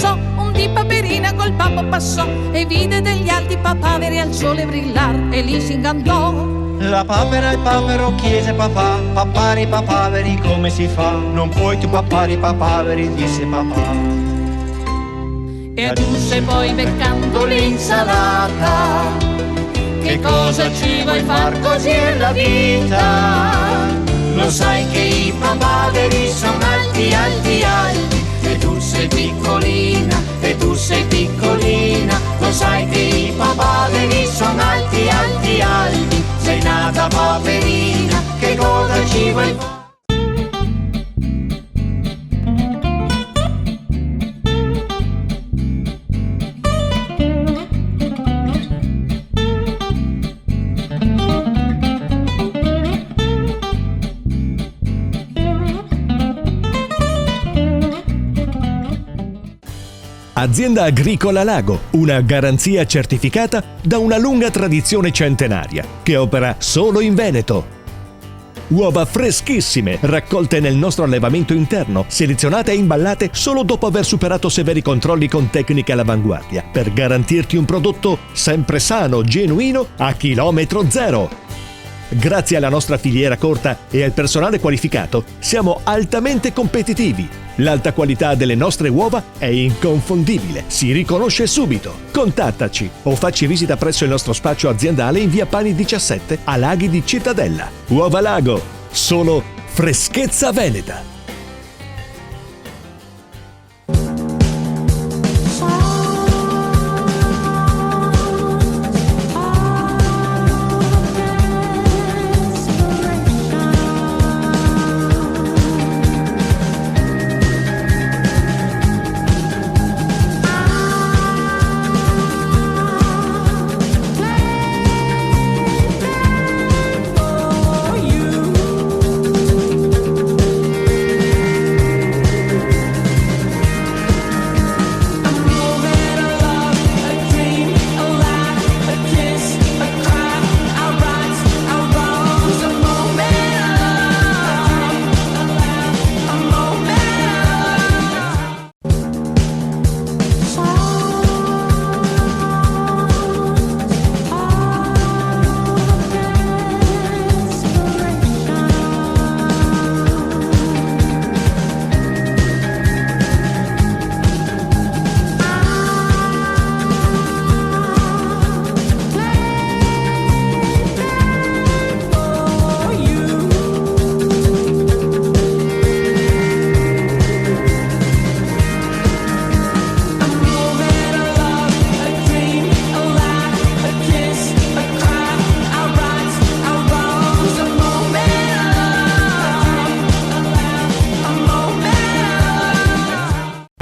passò, un di Paperina col pappo passò e vide degli alti papaveri al sole brillar e lì si ingannò. La papera al papero chiese papà, papari papaveri come si fa? Non puoi tu papari papaveri, disse papà. E aggiunse poi beccando l'insalata: che cosa ci vuoi far, così è la vita. Lo sai che i papaveri sono alti, alti, alti, e tu sei piccolina, e tu sei piccolina. Lo sai che i papaveri sono alti, alti, alti, sei nata paperina, che cosa ci vuoi fare? Azienda Agricola Lago, una garanzia certificata da una lunga tradizione centenaria, che opera solo in Veneto. Uova freschissime, raccolte nel nostro allevamento interno, selezionate e imballate solo dopo aver superato severi controlli con tecniche all'avanguardia, per garantirti un prodotto sempre sano, genuino, a chilometro zero. Grazie alla nostra filiera corta e al personale qualificato, siamo altamente competitivi. L'alta qualità delle nostre uova è inconfondibile, si riconosce subito. Contattaci o facci visita presso il nostro spaccio aziendale in via Pani 17 a Laghi di Cittadella. Uova Lago, solo freschezza veneta.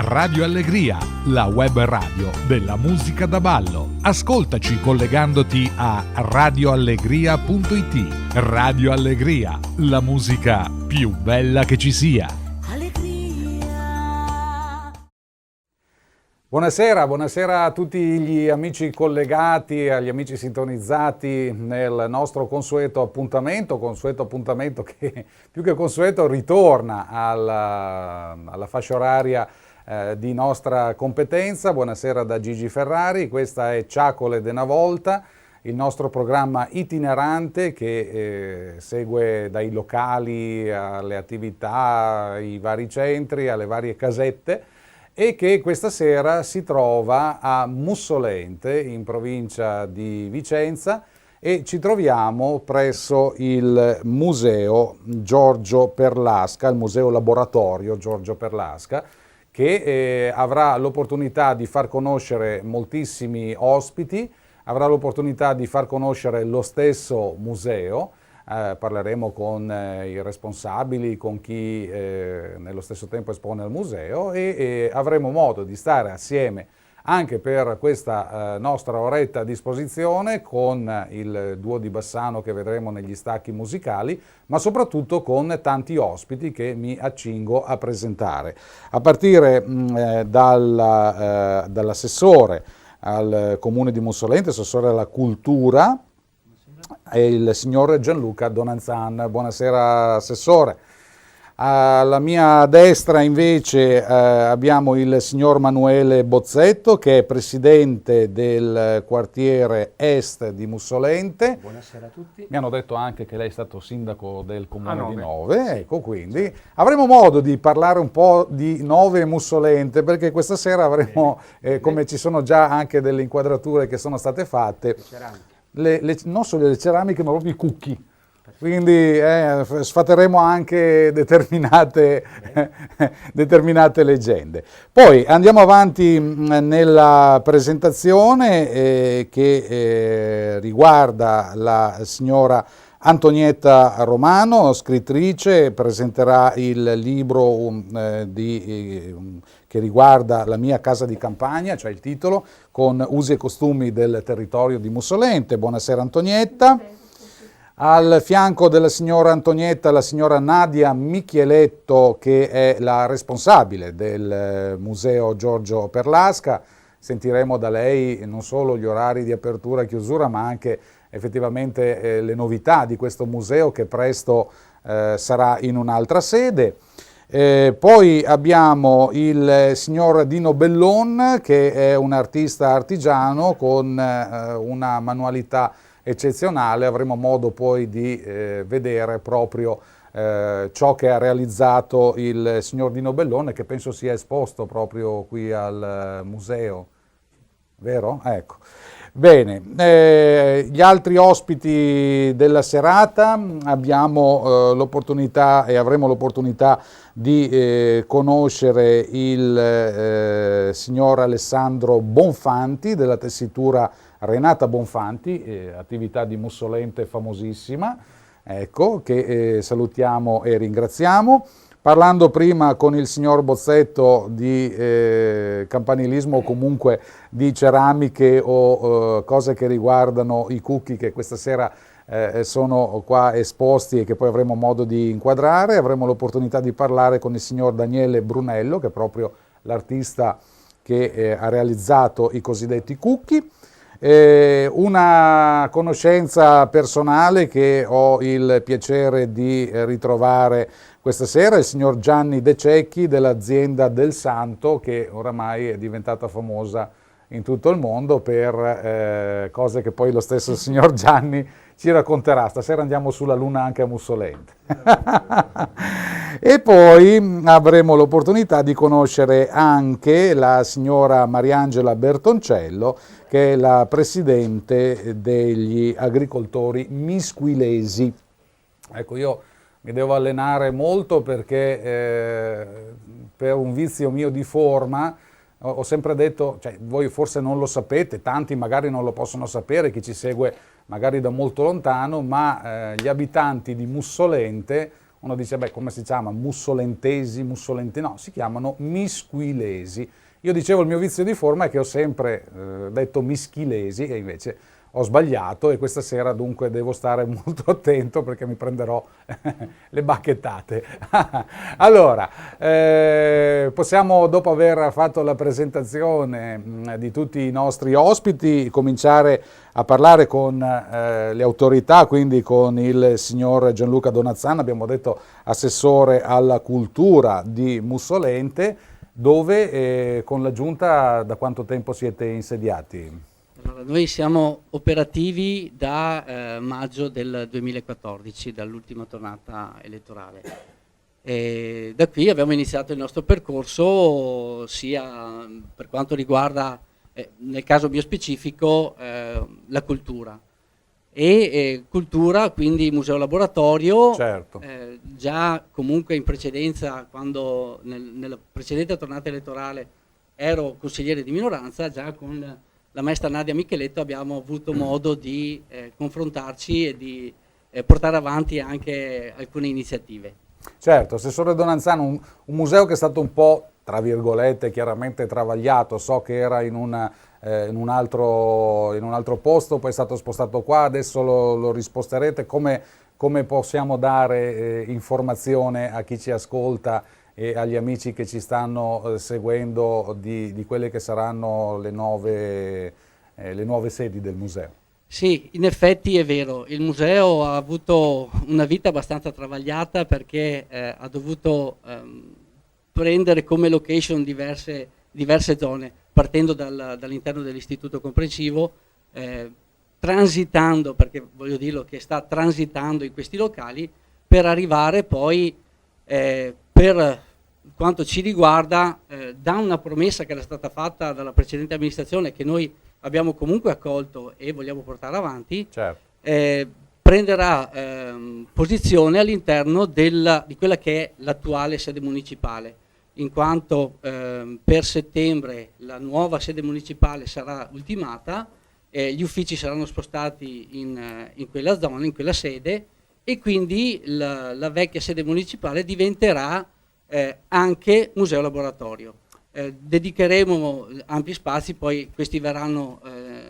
Radio Allegria, la web radio della musica da ballo. Ascoltaci collegandoti a radioallegria.it. Radio Allegria, la musica più bella che ci sia. Buonasera a tutti gli amici collegati, agli amici sintonizzati nel nostro consueto appuntamento che più che consueto ritorna alla fascia oraria di nostra competenza. Buonasera da Gigi Ferrari, questa è Ciacole de una volta, il nostro programma itinerante che segue dai locali alle attività, ai vari centri, alle varie casette, e che questa sera si trova a Mussolente, in provincia di Vicenza, e ci troviamo presso il Museo Giorgio Perlasca, il Museo Laboratorio Giorgio Perlasca, che avrà l'opportunità di far conoscere moltissimi ospiti, avrà l'opportunità di far conoscere lo stesso museo. Parleremo con i responsabili, con chi nello stesso tempo espone al museo, e avremo modo di stare assieme anche per questa nostra oretta a disposizione con il duo di Bassano che vedremo negli stacchi musicali, ma soprattutto con tanti ospiti che mi accingo a presentare. A partire dall'assessore al Comune di Mussolente, assessore alla cultura, è il signor Gianluca Donanzan. Buonasera Assessore. Alla mia destra invece abbiamo il signor Manuele Bozzetto, che è presidente del quartiere est di Mussolente. Buonasera a tutti. Mi hanno detto anche che lei è stato sindaco del comune di Nove. Nove, ecco, quindi avremo modo di parlare un po' di Nove e Mussolente, perché questa sera avremo, come ci sono già anche delle inquadrature che sono state fatte, non solo le ceramiche ma proprio i cucchi. Quindi sfateremo anche determinate leggende. Poi andiamo avanti nella presentazione che riguarda la signora Antonietta Romano, scrittrice. Presenterà il libro che riguarda la mia casa di campagna, cioè il titolo, con usi e costumi del territorio di Mussolente. Buonasera Antonietta. Al fianco della signora Antonietta, la signora Nadia Michieletto, che è la responsabile del Museo Giorgio Perlasca. Sentiremo da lei non solo gli orari di apertura e chiusura, ma anche effettivamente le novità di questo museo, che presto sarà in un'altra sede. Poi abbiamo il signor Dino Bellon, che è un artista artigiano con una manualità eccezionale. Avremo modo poi di vedere proprio ciò che ha realizzato il signor Dino Bellone, che penso sia esposto proprio qui al museo, vero? Ecco. Bene, gli altri ospiti della serata abbiamo l'opportunità e avremo l'opportunità di conoscere il signor Alessandro Bonfanti della tessitura Renata Bonfanti, attività di Mussolente famosissima, ecco, che salutiamo e ringraziamo. Parlando prima con il signor Bozzetto di campanilismo o comunque di ceramiche o cose che riguardano i cucchi che questa sera sono qua esposti e che poi avremo modo di inquadrare, avremo l'opportunità di parlare con il signor Daniele Brunello, che è proprio l'artista che ha realizzato i cosiddetti cucchi. Una conoscenza personale che ho il piacere di ritrovare questa sera, il signor Gianni De Cecchi dell'azienda Del Santo, che oramai è diventata famosa in tutto il mondo per cose che poi lo stesso signor Gianni ci racconterà. Stasera andiamo sulla Luna anche a Mussolente. E poi avremo l'opportunità di conoscere anche la signora Mariangela Bertoncello, che è la presidente degli agricoltori misquilesi. Ecco, io mi devo allenare molto perché per un vizio mio di forma ho sempre detto, cioè voi forse non lo sapete, tanti magari non lo possono sapere, chi ci segue magari da molto lontano, ma gli abitanti di Mussolente, uno dice, beh, come si chiama? Mussolentesi, mussolenti? No, si chiamano misquilesi. Io dicevo il mio vizio di forma è che ho sempre detto mischilesi e invece ho sbagliato, e questa sera dunque devo stare molto attento perché mi prenderò le bacchettate. Allora, possiamo, dopo aver fatto la presentazione di tutti i nostri ospiti, cominciare a parlare con le autorità, quindi con il signor Gianluca Donazzano, abbiamo detto assessore alla cultura di Mussolente, dove con la giunta da quanto tempo siete insediati? Allora, noi siamo operativi da maggio del 2014, dall'ultima tornata elettorale. E da qui abbiamo iniziato il nostro percorso sia per quanto riguarda, nel caso mio specifico, la cultura. Cultura, quindi museo laboratorio, Certo. già comunque in precedenza, quando nella precedente tornata elettorale ero consigliere di minoranza, già con la maestra Nadia Micheletto abbiamo avuto modo di confrontarci e di portare avanti anche alcune iniziative. Certo, assessore Donanzano, un museo che è stato un po', tra virgolette, chiaramente travagliato. So che era in un altro posto, poi è stato spostato qua, adesso lo risposterete. Come possiamo dare informazione a chi ci ascolta e agli amici che ci stanno seguendo di quelle che saranno le nuove sedi del museo? Sì, in effetti è vero, il museo ha avuto una vita abbastanza travagliata perché ha dovuto prendere come location diverse zone, partendo dall'interno dell'istituto comprensivo, transitando, perché voglio dirlo che sta transitando in questi locali, per arrivare poi, per quanto ci riguarda, da una promessa che era stata fatta dalla precedente amministrazione, che noi abbiamo comunque accolto e vogliamo portare avanti, Certo. prenderà posizione all'interno di quella che è l'attuale sede municipale, in quanto per settembre la nuova sede municipale sarà ultimata, gli uffici saranno spostati in quella zona, in quella sede, e quindi la vecchia sede municipale diventerà anche museo laboratorio. Dedicheremo ampi spazi, poi questi verranno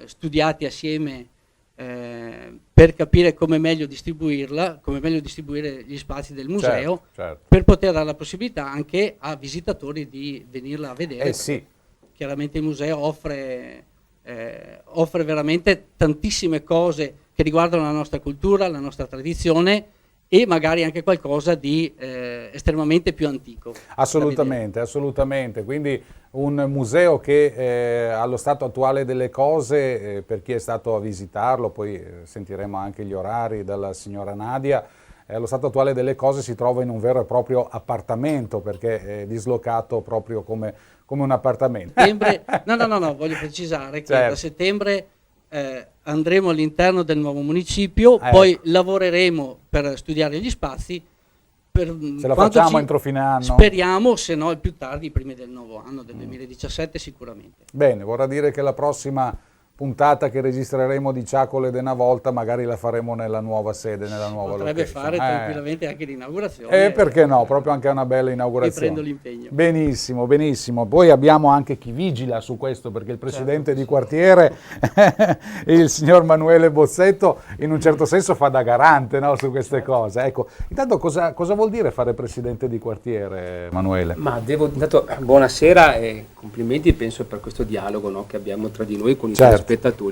studiati assieme per capire come meglio distribuirla, come meglio distribuire gli spazi del museo, certo. per poter dare la possibilità anche a visitatori di venirla a vedere. Sì. Chiaramente il museo offre veramente tantissime cose che riguardano la nostra cultura, la nostra tradizione, e magari anche qualcosa di estremamente più antico. Assolutamente. Quindi un museo che allo stato attuale delle cose, per chi è stato a visitarlo, poi sentiremo anche gli orari dalla signora Nadia, allo stato attuale delle cose si trova in un vero e proprio appartamento, perché è dislocato proprio come un appartamento. No, voglio precisare che Certo. da settembre andremo all'interno del nuovo municipio, poi lavoreremo per studiare gli spazi. Ce la facciamo entro fine anno? Speriamo, se no il più tardi, prima del nuovo anno, del 2017 sicuramente. Bene, vorrà dire che la prossima puntata che registreremo di Ciacole d'una volta magari la faremo nella nuova sede, nella nuova Potrebbe location. fare tranquillamente anche l'inaugurazione. Perché no, proprio anche una bella inaugurazione. E prendo l'impegno. Benissimo. Poi abbiamo anche chi vigila su questo, perché il presidente di quartiere, il signor Manuele Bozzetto, in un certo senso fa da garante, no, su queste cose. Ecco, intanto cosa vuol dire fare presidente di quartiere, Manuele? Ma intanto buonasera e complimenti, penso, per questo dialogo, no, che abbiamo tra di noi con i telespettatori,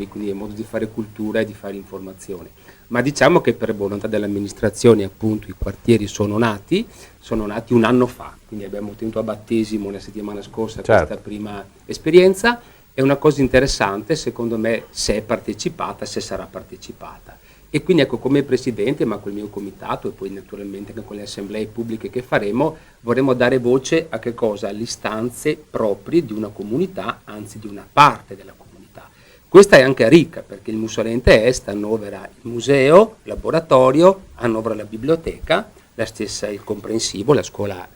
quindi è modo di fare cultura e di fare informazione. Ma diciamo che per volontà dell'amministrazione, appunto, i quartieri sono nati un anno fa, quindi abbiamo tenuto a battesimo la settimana scorsa questa prima esperienza. È una cosa interessante, secondo me, se è partecipata, se sarà partecipata. E quindi ecco, come presidente, ma col mio comitato e poi naturalmente anche con le assemblee pubbliche che faremo, vorremmo dare voce a che cosa? Alle istanze proprie di una comunità, anzi di una parte della comunità. Questa è anche ricca, perché il Mussolente Est annovera il museo, il laboratorio, annovera la biblioteca, la stessa il comprensivo, la scuola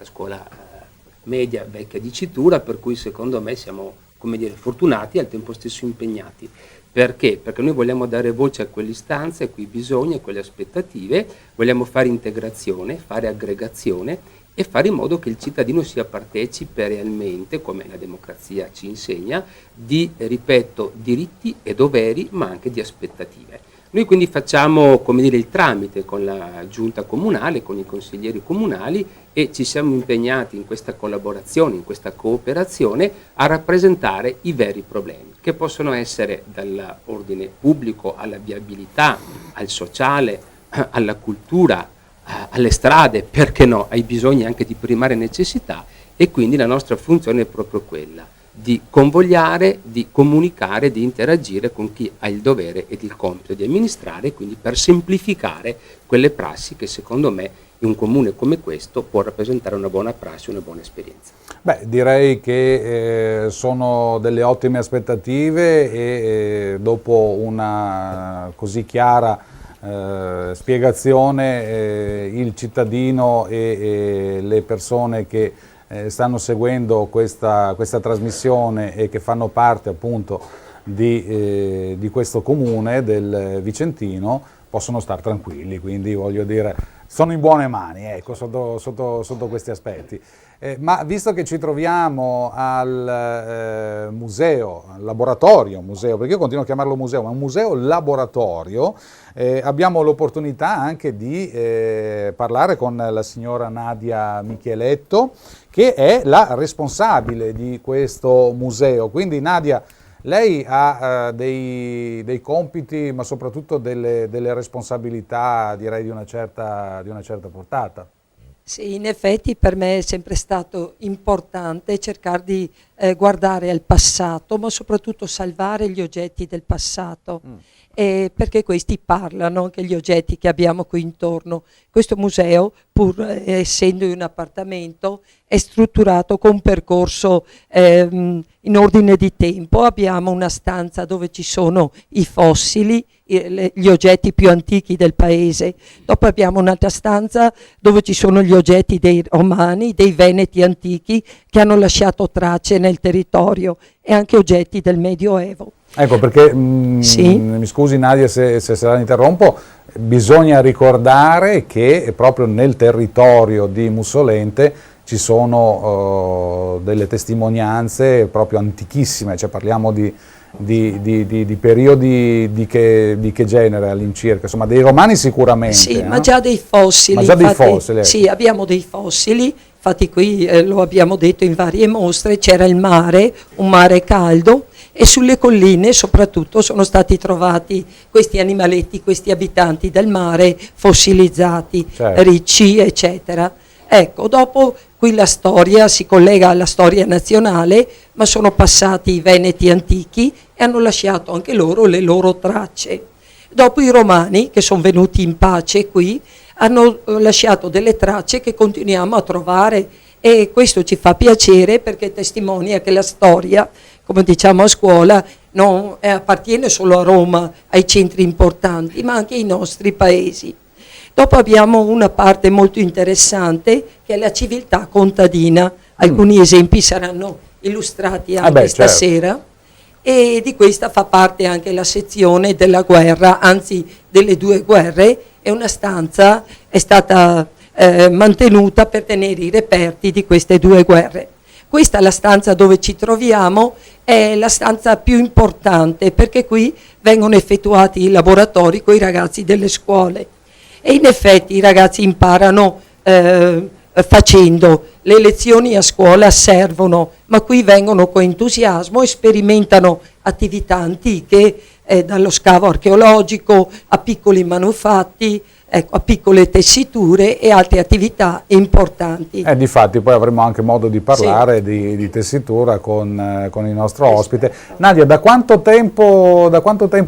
media vecchia dicitura, per cui secondo me siamo, come dire, fortunati e al tempo stesso impegnati. Perché? Perché noi vogliamo dare voce a quelle istanze, a quei bisogni, a quelle aspettative, vogliamo fare integrazione, fare aggregazione e fare in modo che il cittadino sia partecipe realmente, come la democrazia ci insegna, di, ripeto, diritti e doveri, ma anche di aspettative. Noi quindi facciamo, come dire, il tramite con la giunta comunale, con i consiglieri comunali, e ci siamo impegnati in questa collaborazione, in questa cooperazione, a rappresentare i veri problemi, che possono essere dall'ordine pubblico alla viabilità, al sociale, alla cultura, alle strade, perché no, ai bisogni anche di primaria necessità. E quindi la nostra funzione è proprio quella di convogliare, di comunicare, di interagire con chi ha il dovere ed il compito di amministrare, quindi per semplificare quelle prassi che secondo me in un comune come questo può rappresentare una buona prassi, una buona esperienza. Beh, direi che sono delle ottime aspettative e dopo una così chiara spiegazione il cittadino e le persone che stanno seguendo questa trasmissione e che fanno parte appunto di questo comune del Vicentino possono stare tranquilli, quindi voglio dire sono in buone mani, ecco, sotto questi aspetti. Ma visto che ci troviamo al museo, al laboratorio museo, perché io continuo a chiamarlo museo, ma un museo laboratorio, abbiamo l'opportunità anche di parlare con la signora Nadia Micheletto, che è la responsabile di questo museo. Quindi Nadia, Lei ha dei compiti, ma soprattutto delle responsabilità, direi, di una certa portata. Sì, in effetti per me è sempre stato importante cercare di guardare al passato, ma soprattutto salvare gli oggetti del passato, perché questi parlano, anche gli oggetti che abbiamo qui intorno. Questo museo, pur essendo in un appartamento, è strutturato con un percorso in ordine di tempo. Abbiamo una stanza dove ci sono i fossili, gli oggetti più antichi del paese. Dopo abbiamo un'altra stanza dove ci sono gli oggetti dei romani, dei veneti antichi che hanno lasciato tracce nel territorio, e anche oggetti del Medioevo. Ecco, perché, Sì. mi scusi Nadia se la interrompo, bisogna ricordare che proprio nel territorio di Mussolente ci sono delle testimonianze proprio antichissime, cioè parliamo di periodi di che genere all'incirca, insomma dei romani sicuramente. Sì, ma già dei fossili. Ma già dei infatti, fossili, ecco. Sì, abbiamo dei fossili, infatti qui lo abbiamo detto in varie mostre, c'era il mare, un mare caldo, e sulle colline soprattutto sono stati trovati questi animaletti, questi abitanti del mare fossilizzati, Certo. ricci, eccetera. Ecco, dopo qui la storia si collega alla storia nazionale, ma sono passati i veneti antichi e hanno lasciato anche loro le loro tracce. Dopo i romani, che sono venuti in pace qui, hanno lasciato delle tracce che continuiamo a trovare, e questo ci fa piacere perché testimonia che la storia, come diciamo a scuola, non appartiene solo a Roma, ai centri importanti, ma anche ai nostri paesi. Dopo abbiamo una parte molto interessante che è la civiltà contadina. Alcuni esempi saranno illustrati anche certo. stasera, e di questa fa parte anche la sezione della guerra, anzi delle due guerre, e una stanza è stata mantenuta per tenere i reperti di queste due guerre. Questa è la stanza dove ci troviamo, è la stanza più importante perché qui vengono effettuati i laboratori con i ragazzi delle scuole, e in effetti i ragazzi imparano facendo. Le lezioni a scuola servono, ma qui vengono con entusiasmo e sperimentano attività antiche, dallo scavo archeologico a piccoli manufatti, a piccole tessiture e altre attività importanti. Difatti poi avremo anche modo di parlare di tessitura con il nostro ospite. Nadia, da quanto tempo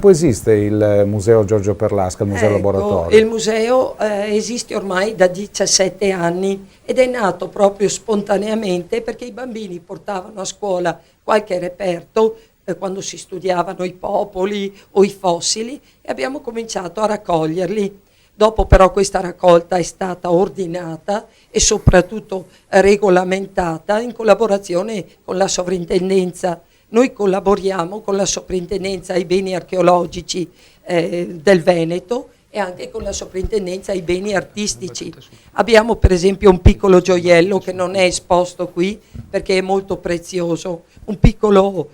esiste il Museo Giorgio Perlasca, il Museo Laboratorio? Il museo esiste ormai da 17 anni ed è nato proprio spontaneamente perché i bambini portavano a scuola qualche reperto quando si studiavano i popoli o i fossili, e abbiamo cominciato a raccoglierli. Dopo però questa raccolta è stata ordinata e soprattutto regolamentata in collaborazione con la sovrintendenza. Noi collaboriamo con la sovrintendenza ai beni archeologici del Veneto e anche con la sovrintendenza ai beni artistici. Abbiamo per esempio un piccolo gioiello che non è esposto qui perché è molto prezioso, un piccolo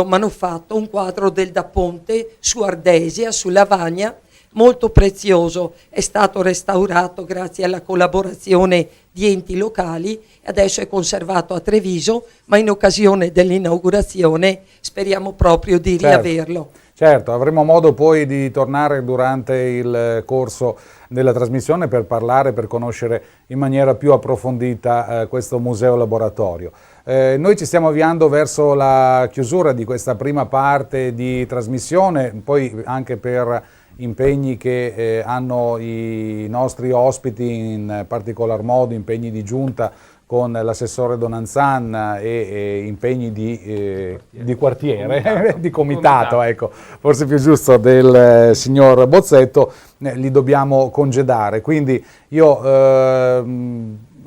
manufatto, un quadro del Da Ponte su Ardesia, su Lavagna, molto prezioso, è stato restaurato grazie alla collaborazione di enti locali e adesso è conservato a Treviso, ma in occasione dell'inaugurazione speriamo proprio di riaverlo. Certo, avremo modo poi di tornare durante il corso della trasmissione per parlare, per conoscere in maniera più approfondita questo museo laboratorio. Noi ci stiamo avviando verso la chiusura di questa prima parte di trasmissione, poi anche per impegni che hanno i nostri ospiti, in particolar modo impegni di giunta con l'assessore Donanzan e impegni di quartiere, di comitato, ecco, forse più giusto, del signor Bozzetto, li dobbiamo congedare. Quindi io,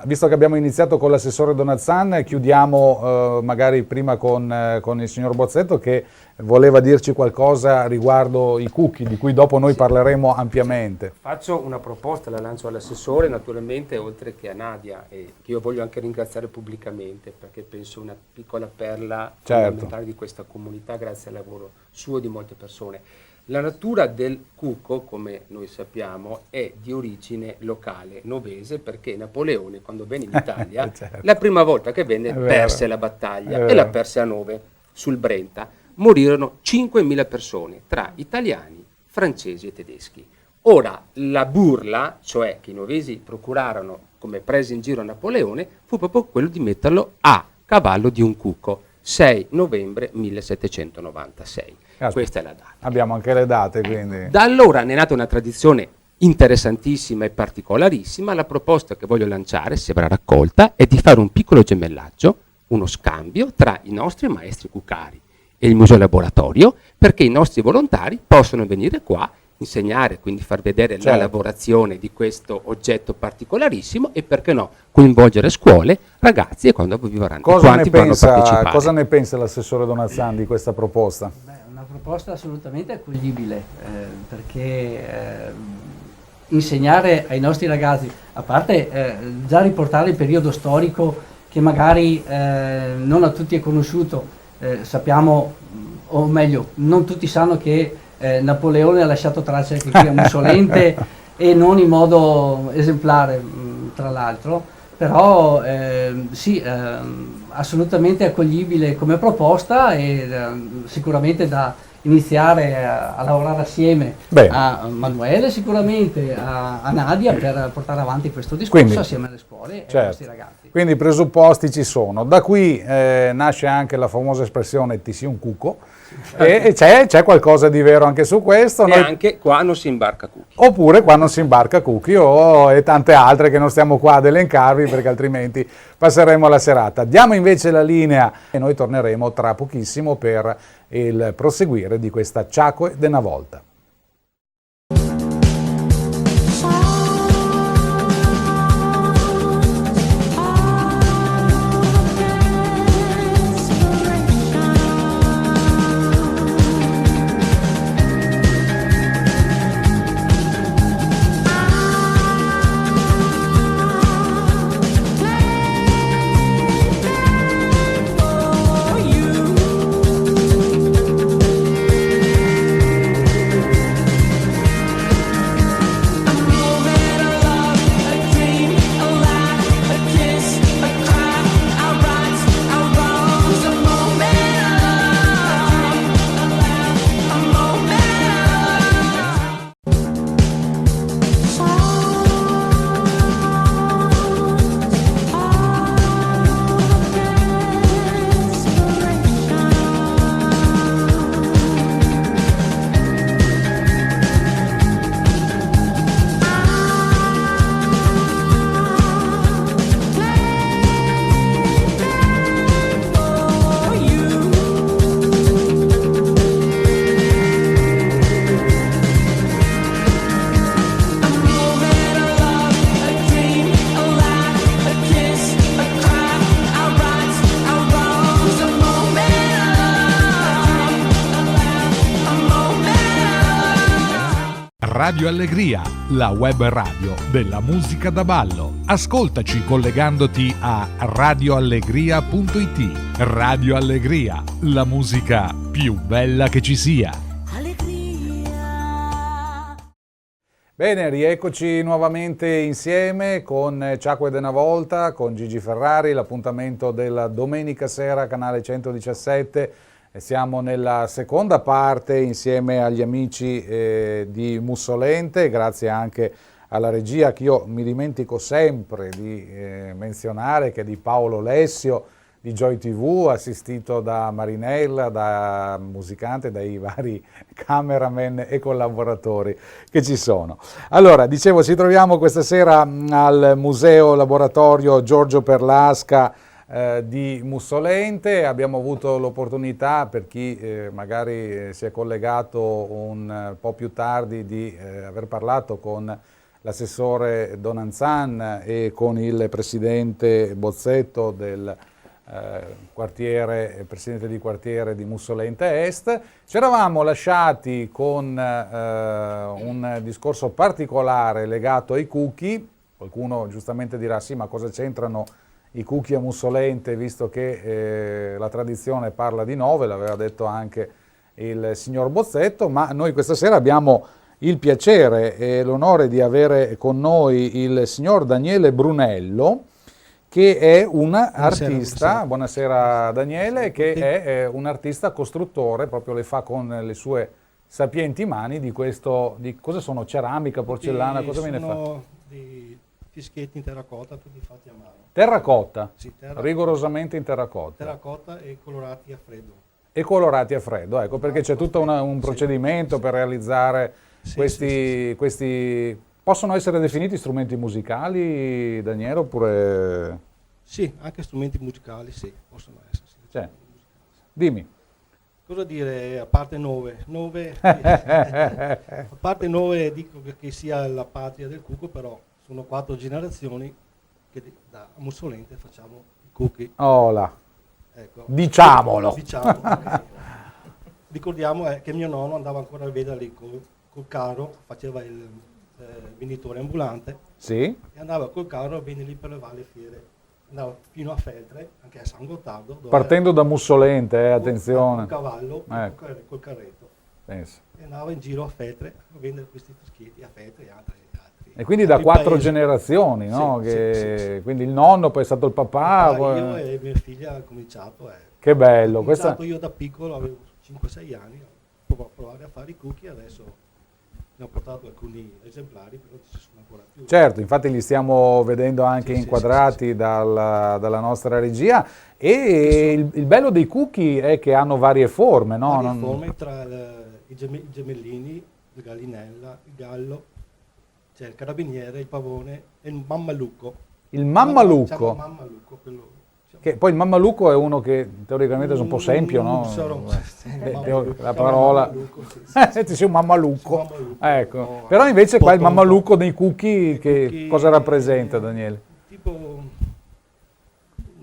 visto che abbiamo iniziato con l'assessore Donanzan, chiudiamo magari prima con il signor Bozzetto, che voleva dirci qualcosa riguardo i cookie, di cui dopo noi parleremo ampiamente. Faccio una proposta, la lancio all'assessore, naturalmente, oltre che a Nadia, e che io voglio anche ringraziare pubblicamente, perché penso una piccola perla fondamentale di questa comunità, grazie al lavoro suo e di molte persone. La natura del cucco, come noi sappiamo, è di origine locale, novese, perché Napoleone, quando venne in Italia, la prima volta che venne perse la battaglia e la perse a Nove, sul Brenta. morirono 5.000 persone, tra italiani, francesi e tedeschi. Ora, la burla, cioè che i nuovesi procurarono come presa in giro a Napoleone, fu proprio quello di metterlo a cavallo di un cucco, 6 novembre 1796. Questa è la data. Abbiamo anche le date, quindi. Da allora ne è nata una tradizione interessantissima e particolarissima. La proposta che voglio lanciare, se verrà raccolta, è di fare un piccolo gemellaggio, uno scambio tra i nostri maestri cucari e il museo laboratorio, perché i nostri volontari possono venire qua, insegnare, quindi far vedere la lavorazione di questo oggetto particolarissimo e, perché no, coinvolgere scuole, ragazzi e quando vorranno partecipare. Cosa ne pensa l'assessore Donazzan di questa proposta? Beh, una proposta assolutamente accoglibile, perché insegnare ai nostri ragazzi, a parte già riportare il periodo storico che magari non a tutti è conosciuto, sappiamo, o meglio, non tutti sanno che Napoleone ha lasciato tracce anche qui a Mussolente e non in modo esemplare, tra l'altro, però sì, assolutamente accoglibile come proposta e sicuramente da iniziare a lavorare assieme a Manuele, sicuramente a Nadia, per portare avanti questo discorso assieme alle scuole e ai nostri ragazzi. Quindi i presupposti ci sono. Da qui nasce anche la famosa espressione "ti sia un cucco", e c'è qualcosa di vero anche su questo. E anche qua non si imbarca Cucchi. Oppure qua non si imbarca Cucchi e tante altre che non stiamo qua ad elencarvi, perché altrimenti passeremo la serata. Diamo invece la linea e noi torneremo tra pochissimo per il proseguire di questa Ciacque de 'na volta. Radio Allegria, la web radio della musica da ballo. Ascoltaci collegandoti a radioallegria.it. Radio Allegria, la musica più bella che ci sia. Bene, rieccoci nuovamente insieme con Ciacque de 'na volta, con Gigi Ferrari, l'appuntamento della domenica sera, canale 117. Siamo nella seconda parte insieme agli amici di Mussolente, grazie anche alla regia che io mi dimentico sempre di menzionare, che è di Paolo Lessio di Joy TV, assistito da Marinella, da musicante, dai vari cameraman e collaboratori che ci sono. Allora, dicevo, ci troviamo questa sera al Museo Laboratorio Giorgio Perlasca di Mussolente. Abbiamo avuto l'opportunità, per chi magari si è collegato un po' più tardi, di aver parlato con l'assessore Donanzan e con il presidente Bozzetto del presidente di quartiere di Mussolente Est. Ci eravamo lasciati con un discorso particolare legato ai cucchi. Qualcuno giustamente dirà: sì, ma cosa c'entrano i cucchi a Mussolente, visto che la tradizione parla di 9, l'aveva detto anche il signor Bozzetto, ma noi questa sera abbiamo il piacere e l'onore di avere con noi il signor Daniele Brunello, che è un artista, buonasera. buonasera Daniele, che è un artista costruttore, proprio le fa con le sue sapienti mani di questo, di cosa sono, ceramica, porcellana, cosa viene fatto? Sono dei fischietti in terracotta, tutti fatti a mano. Terracotta, Sì, rigorosamente in terracotta. terracotta e colorati a freddo. E colorati a freddo, ecco, perché c'è tutto un procedimento per realizzare questi... Possono essere definiti strumenti musicali, Daniele, oppure... Sì, anche strumenti musicali, sì, possono essere. Sì. Cioè, dimmi. Cosa dire, a parte 9? A parte 9 dico che sia la patria del cucco, però sono 4 generazioni che da Mussolente facciamo i cookie. Oh là, Ecco. diciamolo. Diciamo, ricordiamo che mio nonno andava ancora a vederli col carro, faceva il venditore ambulante, Sì? e andava col carro a venderli per le varie fiere. Andava fino a Feltre, anche a San Gottardo, dove Partendo da Mussolente, attenzione. un cavallo Ecco. col carretto. Pensa. E andava in giro a Feltre a vendere questi fischietti a Feltre e altri. E quindi da altri 4 paesi. generazioni, no? Sì, che, quindi il nonno, poi è stato il papà. Poi... Io e mia figlia ha cominciato. Che bello. Ho cominciato io da piccolo, avevo 5-6 anni, ho provare a fare i cookie, adesso ne ho portato alcuni esemplari, però ci sono ancora più. Certo, infatti li stiamo vedendo anche inquadrati dalla nostra regia. E il bello dei cookie è che hanno varie forme, no? Varie forme tra i gemellini, il gallinella, il gallo, c'è il carabiniere, il pavone e il mammalucco. Il mammalucco, Mammalucco, quello, che poi il mammalucco è uno che teoricamente è un po' sempio, no? La parola, ci sia un mammalucco. Ecco. Però invece qua il mammalucco dei cookie, che cosa rappresenta, Daniele? Tipo,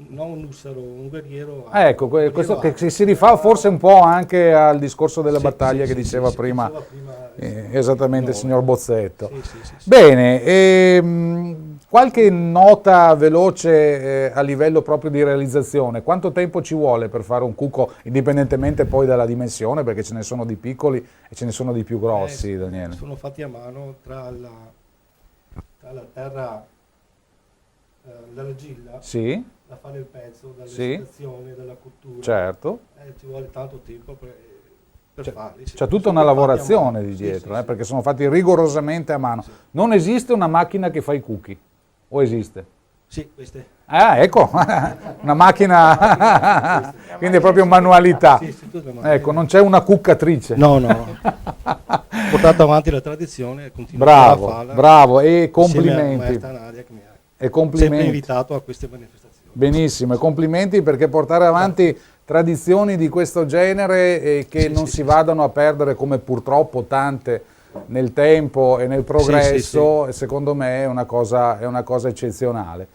non un ussaro, un guerriero. Ecco, questo che si rifà forse un po' anche al discorso della battaglia che diceva prima esattamente il signor Bozzetto. Bene, qualche nota veloce a livello proprio di realizzazione. Quanto tempo ci vuole per fare un cucco, indipendentemente poi dalla dimensione, perché ce ne sono di piccoli e ce ne sono di più grossi, Daniele? Sono fatti a mano tra la terra dell'argilla, Sì, da fare il pezzo, Sì. dall'estrazione, dalla cottura. certo. Ci vuole tanto tempo per farli. Sì. C'è tutta Sono una fatti a lavorazione mano. di Sì, dietro, sì, perché sono fatti rigorosamente a mano. Sì. Non esiste una macchina che fa i cookie, o esiste? Sì, queste. Ah, ecco, una macchina, quindi è proprio manualità. Sì, tutte le mani. Ecco, non c'è una cuccatrice. No. Portato avanti la tradizione e continuo a Bravo, farla. bravo, e Insieme a complimenti. Maestra Nadia che mi ha E sempre complimenti. invitato a queste manifestazioni. Benissimo, e complimenti, perché portare avanti tradizioni di questo genere e che non si vadano a perdere, come purtroppo tante nel tempo e nel progresso, secondo me è una cosa eccezionale.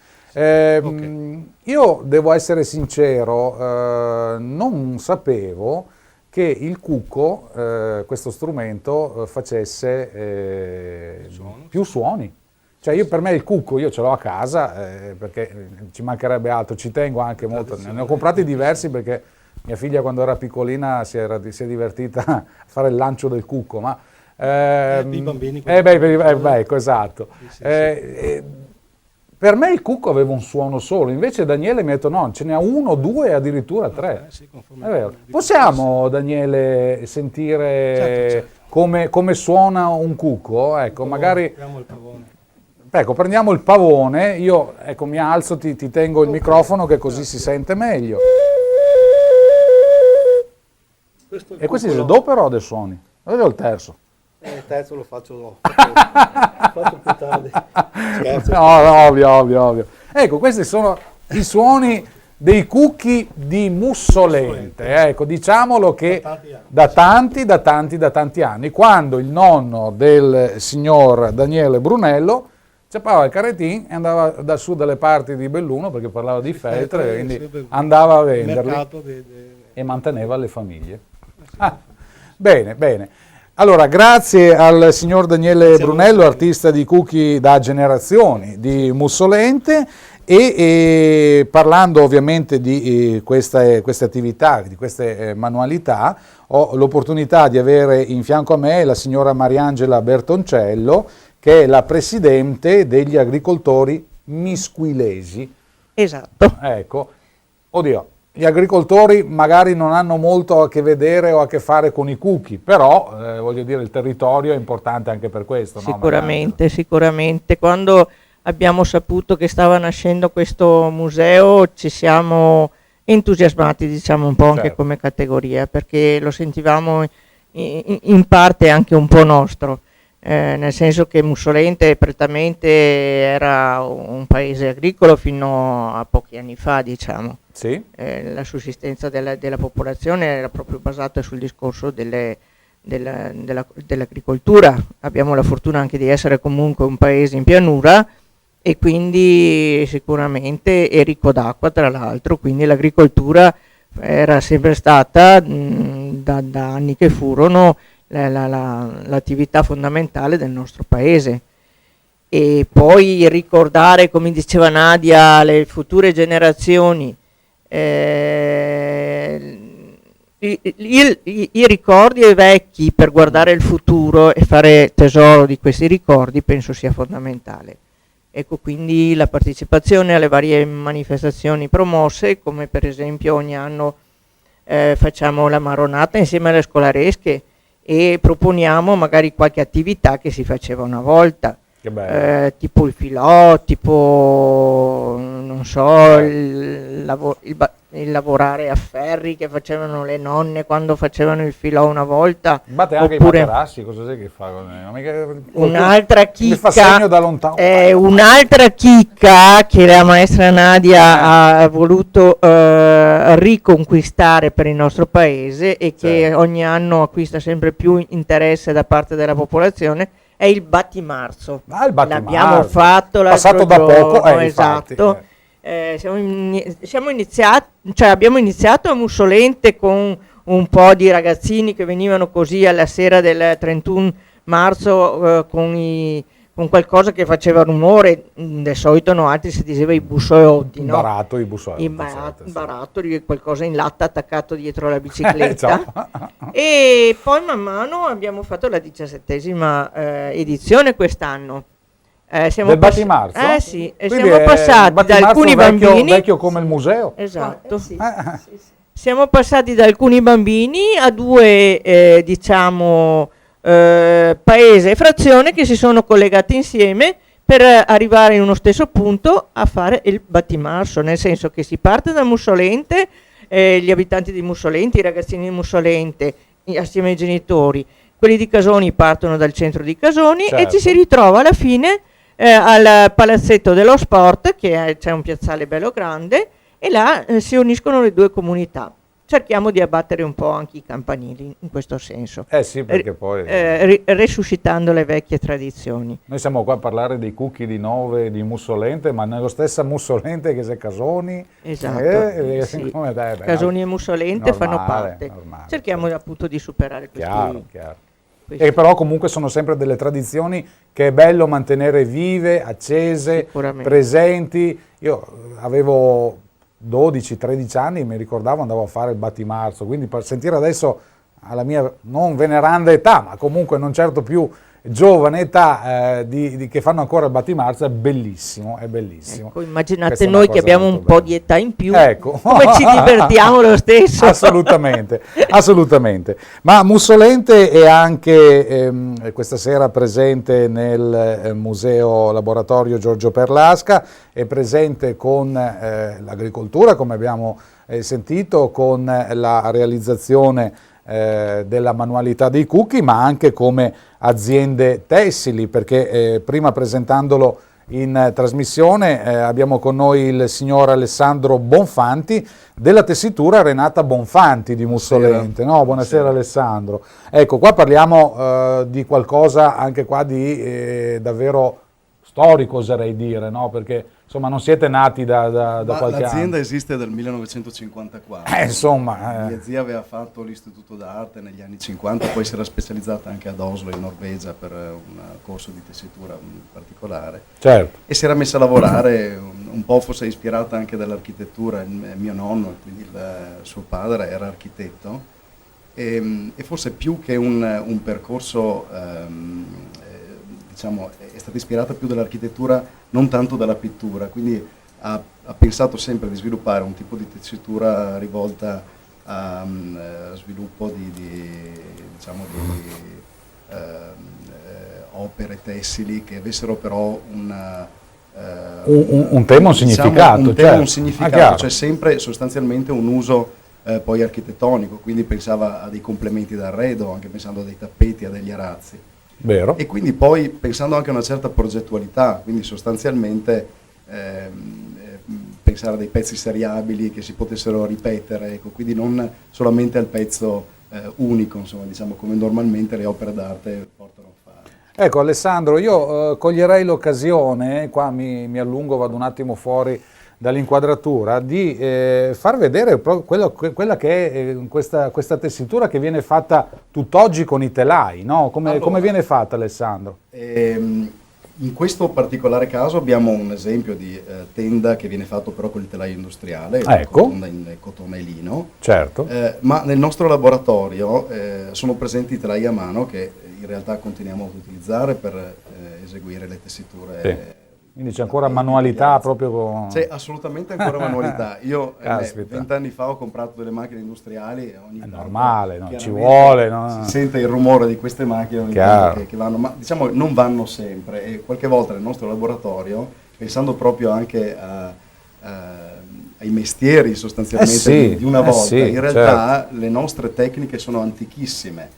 Io devo essere sincero, non sapevo che il cucco, questo strumento, facesse più suoni. Cioè per me il cucco, io ce l'ho a casa, perché ci mancherebbe altro, ci tengo anche molto, ne ho comprati diversi perché mia figlia quando era piccolina si è divertita a fare il lancio del cucco, ma... i bambini... ecco, esatto. Per me il cucco aveva un suono solo, invece Daniele mi ha detto no, ce n'è uno, due, addirittura tre. È vero. Possiamo, Daniele, sentire certo. come suona un cucco? Ecco, magari... Prendiamo il pavone. Ecco, prendiamo il pavone, io mi alzo, ti tengo il microfono che così si sente meglio. E questi sono do però dei suoni? Dove ho il terzo? Il terzo lo faccio dopo. Faccio più tardi. Scherzo. No, ovvio. Ecco, questi sono i suoni dei cucchi di Mussolente. Ecco, diciamolo che da tanti anni, quando il nonno del signor Daniele Brunello ciappava il carrettin e andava da su dalle parti di Belluno, perché parlava di Feltre, quindi andava a venderli e manteneva le famiglie. Bene. Allora, grazie al signor Daniele Brunello, artista di cookie da generazioni di Mussolente, e parlando ovviamente di queste attività, di queste manualità, ho l'opportunità di avere in fianco a me la signora Mariangela Bertoncello, che è la presidente degli agricoltori misquilesi. Esatto. Ecco, oddio, gli agricoltori magari non hanno molto a che vedere o a che fare con i cucchi, però voglio dire, il territorio è importante anche per questo. Sicuramente, sicuramente. Quando abbiamo saputo che stava nascendo questo museo ci siamo entusiasmati, diciamo, un po' anche come categoria, perché lo sentivamo in parte anche un po' nostro. Nel senso che Mussolente prettamente era un paese agricolo fino a pochi anni fa, diciamo. Sì. La sussistenza della popolazione era proprio basata sul discorso dell'agricoltura. Abbiamo la fortuna anche di essere comunque un paese in pianura e quindi sicuramente è ricco d'acqua, tra l'altro, quindi l'agricoltura era sempre stata da anni che furono l'attività fondamentale del nostro paese. E poi ricordare, come diceva Nadia, le future generazioni, i ricordi ai vecchi per guardare il futuro e fare tesoro di questi ricordi penso sia fondamentale. Ecco, quindi la partecipazione alle varie manifestazioni promosse, come per esempio ogni anno facciamo la Maronata insieme alle scolaresche e proponiamo magari qualche attività che si faceva una volta, tipo il filò, tipo non so, il lavorare a ferri che facevano le nonne quando facevano il filò una volta. Batte anche oppure i materassi, cosa sei che fa? Un'altra chicca, mi fa segno da lontano. Un'altra chicca che la maestra Nadia ha voluto riconquistare per il nostro paese e che ogni anno acquista sempre più interesse da parte della popolazione è il battimarzo. Il battimarzo. L'abbiamo fatto passato da poco, esatto. Abbiamo iniziato a Mussolente con un po' di ragazzini che venivano così alla sera del 31 marzo con qualcosa che faceva rumore, di solito altri si diceva i bussoiotti, no? I barattoli, qualcosa in latta attaccato dietro la bicicletta. E poi man mano abbiamo fatto la 17ª edizione quest'anno. Del battimarzo? Sì, e siamo passati da alcuni bambini, vecchio come il museo. Esatto. Siamo passati da alcuni bambini a due paese e frazione che si sono collegati insieme per arrivare in uno stesso punto a fare il battimarzo, nel senso che si parte da Mussolente, gli abitanti di Mussolente, i ragazzini di Mussolente assieme ai genitori, quelli di Casoni partono dal centro di Casoni e ci si ritrova alla fine al palazzetto dello sport, che c'è un piazzale bello grande, e là si uniscono le due comunità. Cerchiamo di abbattere un po' anche i campanili in questo senso, sì, perché poi resuscitando le vecchie tradizioni. Noi siamo qua a parlare dei cucchi di Nove di Mussolente, ma nello stesso Mussolente che c'è Casoni. Esatto, sì. Casoni e Mussolente fanno parte. Cerchiamo appunto di superare questi. Chiaro. E però comunque sono sempre delle tradizioni che è bello mantenere vive, accese, presenti. Io avevo 12-13 anni, mi ricordavo, andavo a fare il battimarzo, quindi per sentire adesso alla mia non veneranda età, ma comunque non certo più giovane età che fanno ancora il battimarzo, è bellissimo, è bellissimo. Ecco, immaginate noi che abbiamo un po' di età in più, come ci divertiamo lo stesso. Assolutamente. Ma Mussolente è anche questa sera presente nel Museo Laboratorio Giorgio Perlasca, è presente con l'agricoltura, come abbiamo sentito, con la realizzazione della manualità dei cucchi, ma anche come aziende tessili, perché prima presentandolo in trasmissione abbiamo con noi il signor Alessandro Bonfanti della tessitura Renata Bonfanti di Mussolente. Buonasera Alessandro. Ecco, qua parliamo di qualcosa anche qua di davvero storico, oserei dire, no? Perché insomma non siete nati da qualche anno. L'azienda esiste dal 1954. Mia zia aveva fatto l'istituto d'arte negli anni 50, poi si era specializzata anche ad Oslo in Norvegia per un corso di tessitura particolare. Certo. E si era messa a lavorare, un po' fosse ispirata anche dall'architettura, il mio nonno, quindi il suo padre era architetto, e forse più che un percorso diciamo, è stata ispirata più dall'architettura, non tanto dalla pittura, quindi ha ha pensato sempre di sviluppare un tipo di tessitura rivolta a sviluppo diciamo di opere tessili che avessero però un tema, un significato. Un tema, certo. un significato, cioè sempre sostanzialmente un uso poi architettonico, quindi pensava a dei complementi d'arredo, anche pensando a dei tappeti, a degli arazzi. Vero. E quindi poi pensando anche a una certa progettualità, quindi sostanzialmente pensare a dei pezzi seriabili che si potessero ripetere, ecco, quindi non solamente al pezzo unico, insomma, diciamo come normalmente le opere d'arte portano a fare. Ecco Alessandro, io coglierei l'occasione, qua mi allungo, vado un attimo fuori dall'inquadratura, di far vedere quella che è questa tessitura che viene fatta tutt'oggi con i telai, no? Come viene fatta, Alessandro? In questo particolare caso abbiamo un esempio di tenda che viene fatto però con il telaio industriale, ecco. in cotone e lino, certo. Ma nel nostro laboratorio sono presenti i telai a mano che in realtà continuiamo ad utilizzare per eseguire le tessiture. Sì. Quindi c'è ancora manualità proprio con... C'è assolutamente ancora manualità. Io 20 anni fa ho comprato delle macchine industriali e ogni tanto, normale, no? Ci vuole. No? Si sente il rumore di queste macchine ogni tanto che vanno, ma diciamo non vanno sempre e qualche volta nel nostro laboratorio, pensando proprio anche ai mestieri sostanzialmente di una volta, in realtà le nostre tecniche sono antichissime,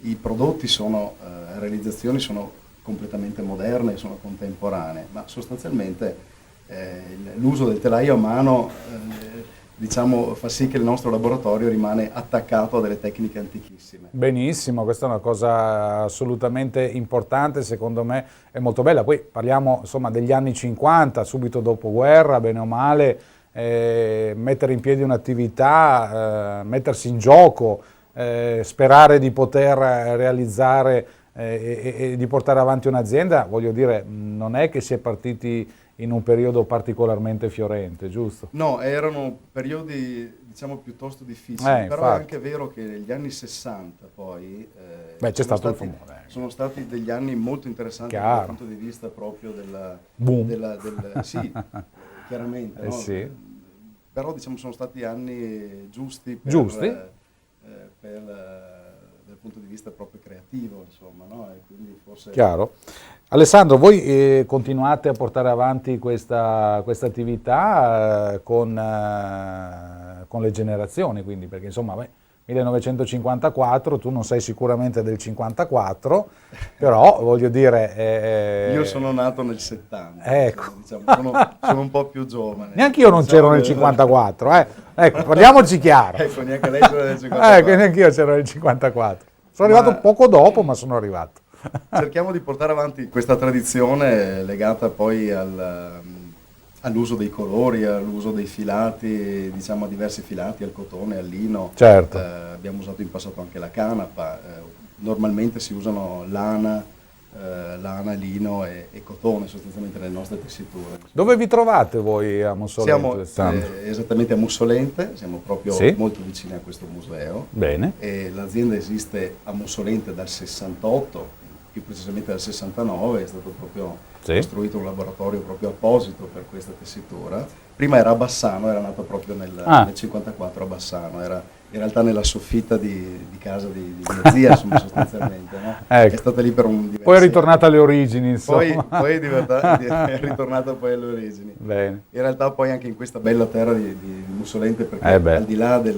i prodotti sono, le realizzazioni sono completamente moderne, sono contemporanee, ma sostanzialmente l'uso del telaio a mano diciamo, fa sì che il nostro laboratorio rimane attaccato a delle tecniche antichissime. Benissimo, questa è una cosa assolutamente importante, secondo me è molto bella. Poi parliamo insomma degli anni 50, subito dopo guerra, bene o male, mettere in piedi un'attività, mettersi in gioco, sperare di poter realizzare e di portare avanti un'azienda, voglio dire, non è che si è partiti in un periodo particolarmente fiorente, giusto? No, erano periodi diciamo piuttosto difficili, però è anche vero che negli anni 60 poi c'è stato il famoso. Sono stati degli anni molto interessanti dal punto di vista proprio del boom. Sì, chiaramente, no? Sì. Però diciamo sono stati anni giusti dal punto di vista proprio creativo, insomma, no? E quindi forse... Chiaro. Alessandro, voi continuate a portare avanti questa attività con le generazioni, quindi, perché insomma 1954, tu non sei sicuramente del 54, però voglio dire... Io sono nato nel 70, ecco. Diciamo, sono un po' più giovane. Neanche io non c'ero nel 54, ecco, parliamoci chiaro. Ecco, neanche lei c'era nel 54. Neanche io c'ero nel 54. Sono arrivato poco dopo, ma sono arrivato. Cerchiamo di portare avanti questa tradizione legata poi all'uso dei colori, all'uso dei filati, diciamo a diversi filati, al cotone, al lino. Certo. Abbiamo usato in passato anche la canapa, normalmente si usano lana, lino e cotone sostanzialmente nelle nostre tessiture. Dove vi trovate voi a Mussolente? Siamo esattamente a Mussolente, siamo proprio molto vicini a questo museo. Bene. E l'azienda esiste a Mussolente dal 68, più precisamente dal 69, è stato proprio costruito un laboratorio proprio apposito per questa tessitura. Prima era a Bassano, era nato proprio nel 54 a Bassano, era in realtà nella soffitta di casa di mia zia, insomma, sostanzialmente, no? Ecco. È stata lì per un diverso. Poi è ritornata alle origini, insomma. Poi è ritornata poi alle origini. Bene. In realtà poi anche in questa bella terra di Mussolente, perché al di là dei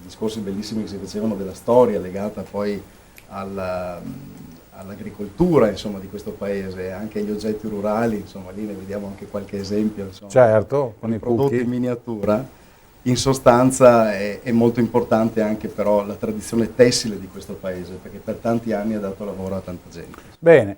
discorsi bellissimi che si facevano della storia legata poi all'agricoltura, insomma, di questo paese, anche agli oggetti rurali, insomma, lì ne vediamo anche qualche esempio, insomma, certo, con i prodotti in miniatura. In sostanza è molto importante anche però la tradizione tessile di questo paese, perché per tanti anni ha dato lavoro a tanta gente. Bene,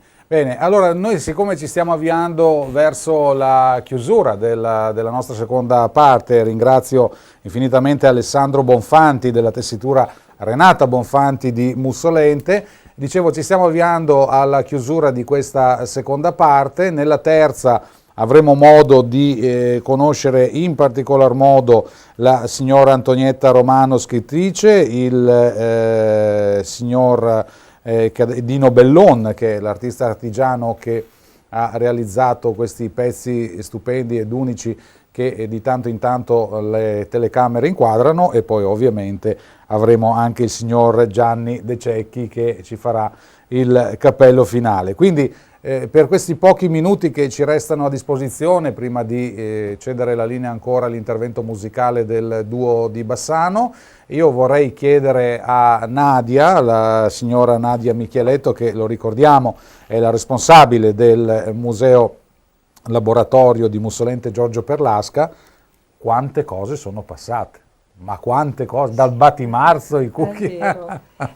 allora noi siccome ci stiamo avviando verso la chiusura della nostra seconda parte, ringrazio infinitamente Alessandro Bonfanti della tessitura Renata Bonfanti di Mussolente. Dicevo, ci stiamo avviando alla chiusura di questa seconda parte. Nella terza avremo modo di conoscere in particolar modo la signora Antonietta Romano, scrittrice, il signor Dino Bellon, che è l'artista artigiano che ha realizzato questi pezzi stupendi ed unici che di tanto in tanto le telecamere inquadrano, e poi ovviamente avremo anche il signor Gianni De Cecchi che ci farà il cappello finale. Quindi per questi pochi minuti che ci restano a disposizione, prima di cedere la linea ancora all'intervento musicale del duo di Bassano, io vorrei chiedere a Nadia, la signora Nadia Micheletto, che lo ricordiamo è la responsabile del museo laboratorio di Mussolente Giorgio Perlasca, quante cose sono passate. Ma quante cose, dal Battimarzo, i cucchi.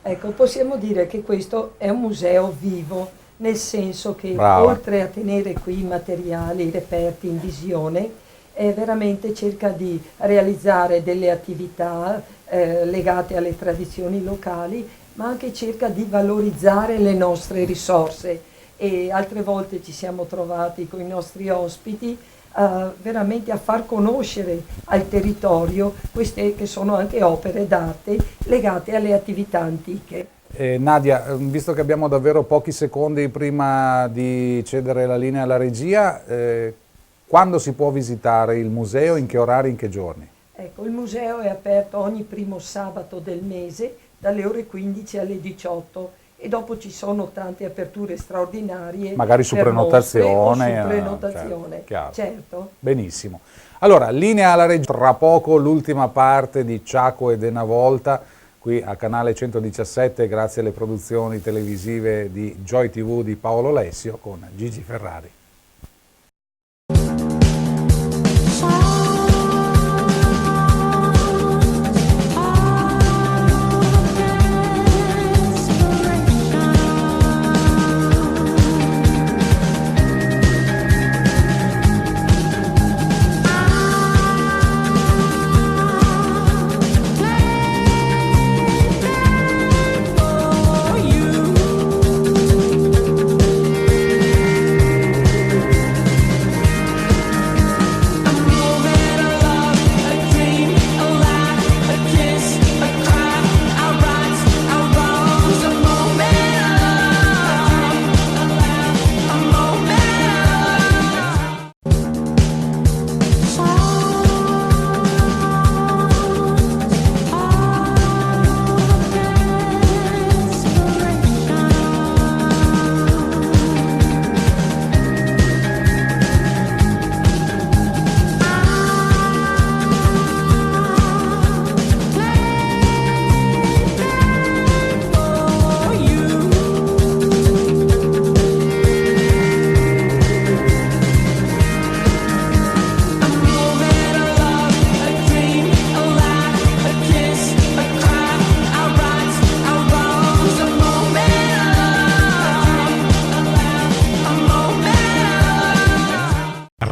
Ecco, possiamo dire che questo è un museo vivo, nel senso che Brava. oltre a tenere qui i materiali, i reperti in visione, veramente cerca di realizzare delle attività legate alle tradizioni locali, ma anche cerca di valorizzare le nostre risorse. E altre volte ci siamo trovati con i nostri ospiti veramente a far conoscere al territorio queste che sono anche opere d'arte legate alle attività antiche. Nadia, visto che abbiamo davvero pochi secondi prima di cedere la linea alla regia, quando si può visitare il museo, in che orari, in che giorni? Ecco, il museo è aperto ogni primo sabato del mese dalle ore 15 alle 18 e dopo ci sono tante aperture straordinarie. Magari su prenotazione. Su prenotazione, certo. Benissimo. Allora, linea alla regia, tra poco l'ultima parte di Ciaco ed una volta, qui a Canale 117, grazie alle produzioni televisive di Joy TV di Paolo Lessio con Gigi Ferrari.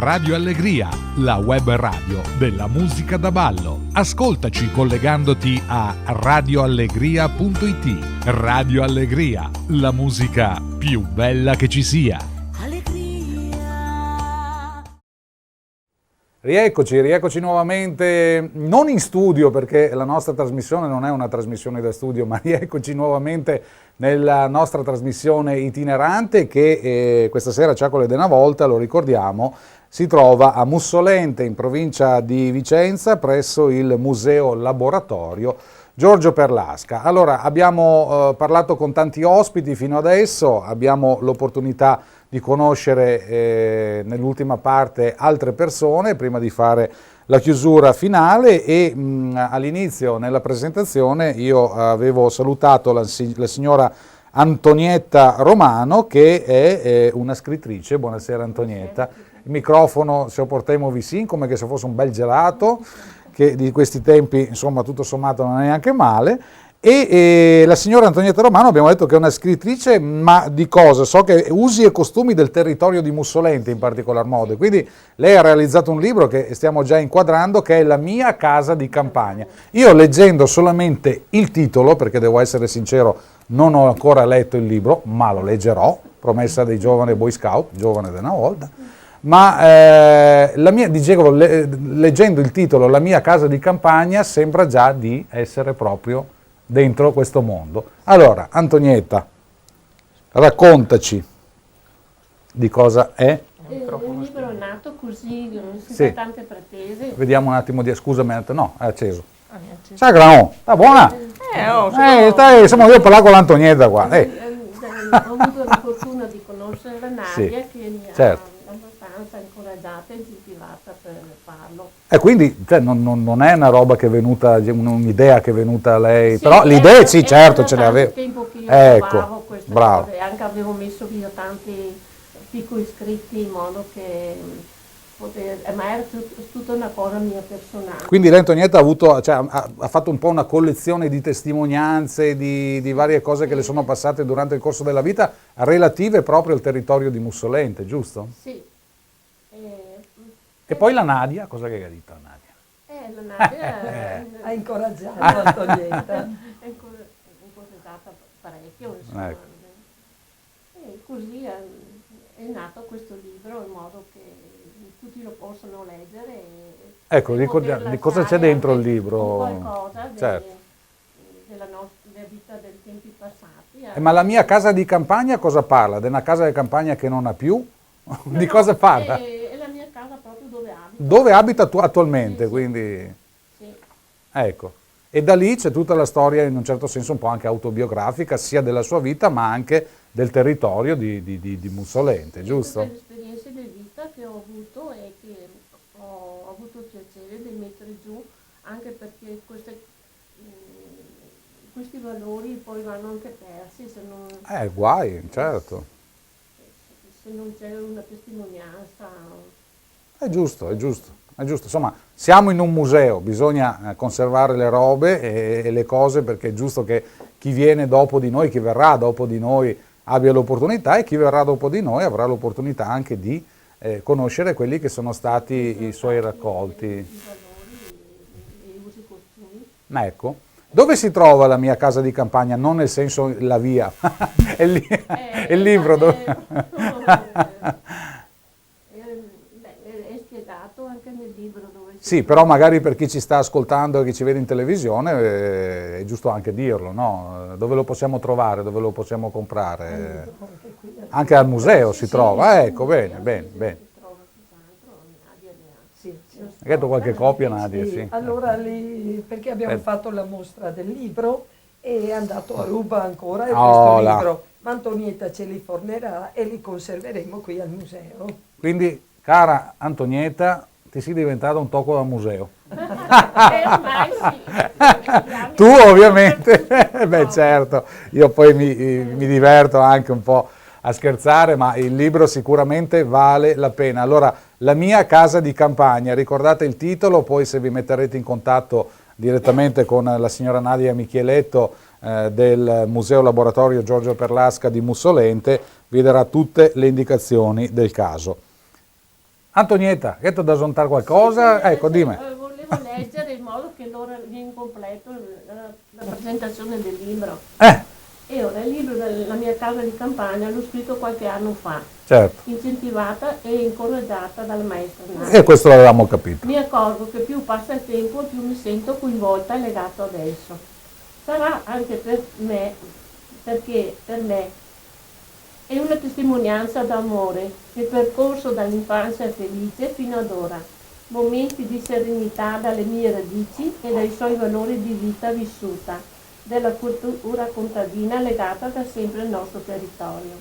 Radio Allegria, la web radio della musica da ballo. Ascoltaci collegandoti a radioallegria.it. Radio Allegria, la musica più bella che ci sia. Rieccoci nuovamente, non in studio perché la nostra trasmissione non è una trasmissione da studio, ma rieccoci nuovamente nella nostra trasmissione itinerante che questa sera Ciaco ed una volta, lo ricordiamo, si trova a Mussolente in provincia di Vicenza presso il Museo Laboratorio Giorgio Perlasca. Allora, abbiamo parlato con tanti ospiti fino adesso, abbiamo l'opportunità di conoscere nell'ultima parte altre persone prima di fare la chiusura finale e all'inizio nella presentazione io avevo salutato la signora Antonietta Romano che è una scrittrice. Buonasera Antonietta. Il microfono se lo portiamo vicino come che se fosse un bel gelato, che di questi tempi insomma tutto sommato non è neanche male. E la signora Antonietta Romano abbiamo detto che è una scrittrice, ma di cosa? So che usi e costumi del territorio di Mussolente in particolar modo, quindi lei ha realizzato un libro che stiamo già inquadrando che è La mia casa di campagna. Io leggendo solamente il titolo, perché devo essere sincero non ho ancora letto il libro, ma lo leggerò, promessa dei giovani Boy Scout, giovane di una volta, ma dicevo, leggendo il titolo La mia casa di campagna sembra già di essere proprio dentro questo mondo. Allora, Antonietta, raccontaci di cosa è. Il libro è nato nato così, senza Sì. tante pretese. Vediamo un attimo di... Scusami, no, è acceso. Ah, mi è acceso. Sai Grano, sta buona? Siamo io a parlare con l'Antonietta qua. Ho avuto la fortuna di conoscere la Nadia, Sì, che mi certo. ha abbastanza incoraggiata e incentivata per farlo. E quindi cioè, non è una roba che è venuta, un'idea che è venuta a lei, Sì, però l'idea sì, certo, ce le l'avevo. tempo che io Ecco, provavo queste bravo. cose, anche avevo messo via tanti piccoli scritti in modo che ma era tutta una cosa mia personale. Quindi lei Antonietta ha avuto, cioè, ha fatto un po' una collezione di testimonianze, di varie cose che le sono passate durante il corso della vita, relative proprio al territorio di Mussolente, giusto? Sì. E poi la Nadia, cosa che ha detto la Nadia? La Nadia ha incoraggiato Antonietta. È incoraggiata parecchio, insomma. Ecco. E così è nato questo libro in modo che tutti lo possano leggere. Ecco, di cosa c'è dentro il libro? Qualcosa Certo. della vita dei tempi passati. Ma la mia casa di campagna cosa parla? Di una casa di campagna che non ha più? Di cosa parla? È la mia casa proprio dove abito. Dove abita tu attualmente, Sì, quindi... Sì. Ecco. E da lì c'è tutta la storia, in un certo senso un po' anche autobiografica, sia della sua vita, ma anche del territorio di Mussolente, giusto? Tutte le esperienze di vita che ho avuto e che ho avuto il piacere di mettere giù, anche perché questi valori poi vanno anche persi se non, Guai, certo. se non c'è una testimonianza. È giusto, è giusto, è giusto. Insomma, siamo in un museo, bisogna conservare le robe e le cose, perché è giusto che chi viene dopo di noi, chi verrà dopo di noi abbia l'opportunità, e chi verrà dopo di noi avrà l'opportunità anche di conoscere quelli che sono stati i suoi raccolti. I valori, i usi, i costumi. Ma ecco, dove si trova la mia casa di campagna? Non nel senso la via, è il libro. È spiegato anche nel libro dove Sì, però magari per chi ci sta ascoltando e chi ci vede in televisione è giusto anche dirlo, no? Dove lo possiamo trovare, dove lo possiamo comprare? Anche al museo si trova, ecco, bene, bene, bene. Hai detto qualche copia, Nadia? Sì. Allora lì, perché abbiamo fatto la mostra del libro e è andato a ruba ancora questo libro, ma Antonietta ce li fornerà e li conserveremo qui al museo. Quindi, cara Antonietta, ti sei diventata un tocco da museo. ormai sì. Tu ovviamente, beh certo, io poi mi diverto anche un po' a scherzare, ma il libro sicuramente vale la pena. Allora, La mia casa di campagna, ricordate il titolo, poi se vi metterete in contatto direttamente con la signora Nadia Micheletto del Museo Laboratorio Giorgio Perlasca di Mussolente, vi darà tutte le indicazioni del caso. Antonietta, hai detto da sontare qualcosa? Sì, ecco, dimmi. Volevo leggere in modo che l'ora viene completo la presentazione del libro. E ora il libro della mia casa di campagna l'ho scritto qualche anno fa, Certo. incentivata e incoraggiata dalla maestra Nadia. E questo l'avevamo capito. Mi accorgo che più passa il tempo, più mi sento coinvolta e legato ad esso. Sarà anche per me, perché per me è una testimonianza d'amore, il percorso dall'infanzia felice fino ad ora, momenti di serenità dalle mie radici e dai suoi valori di vita vissuta, della cultura contadina legata da sempre al nostro territorio.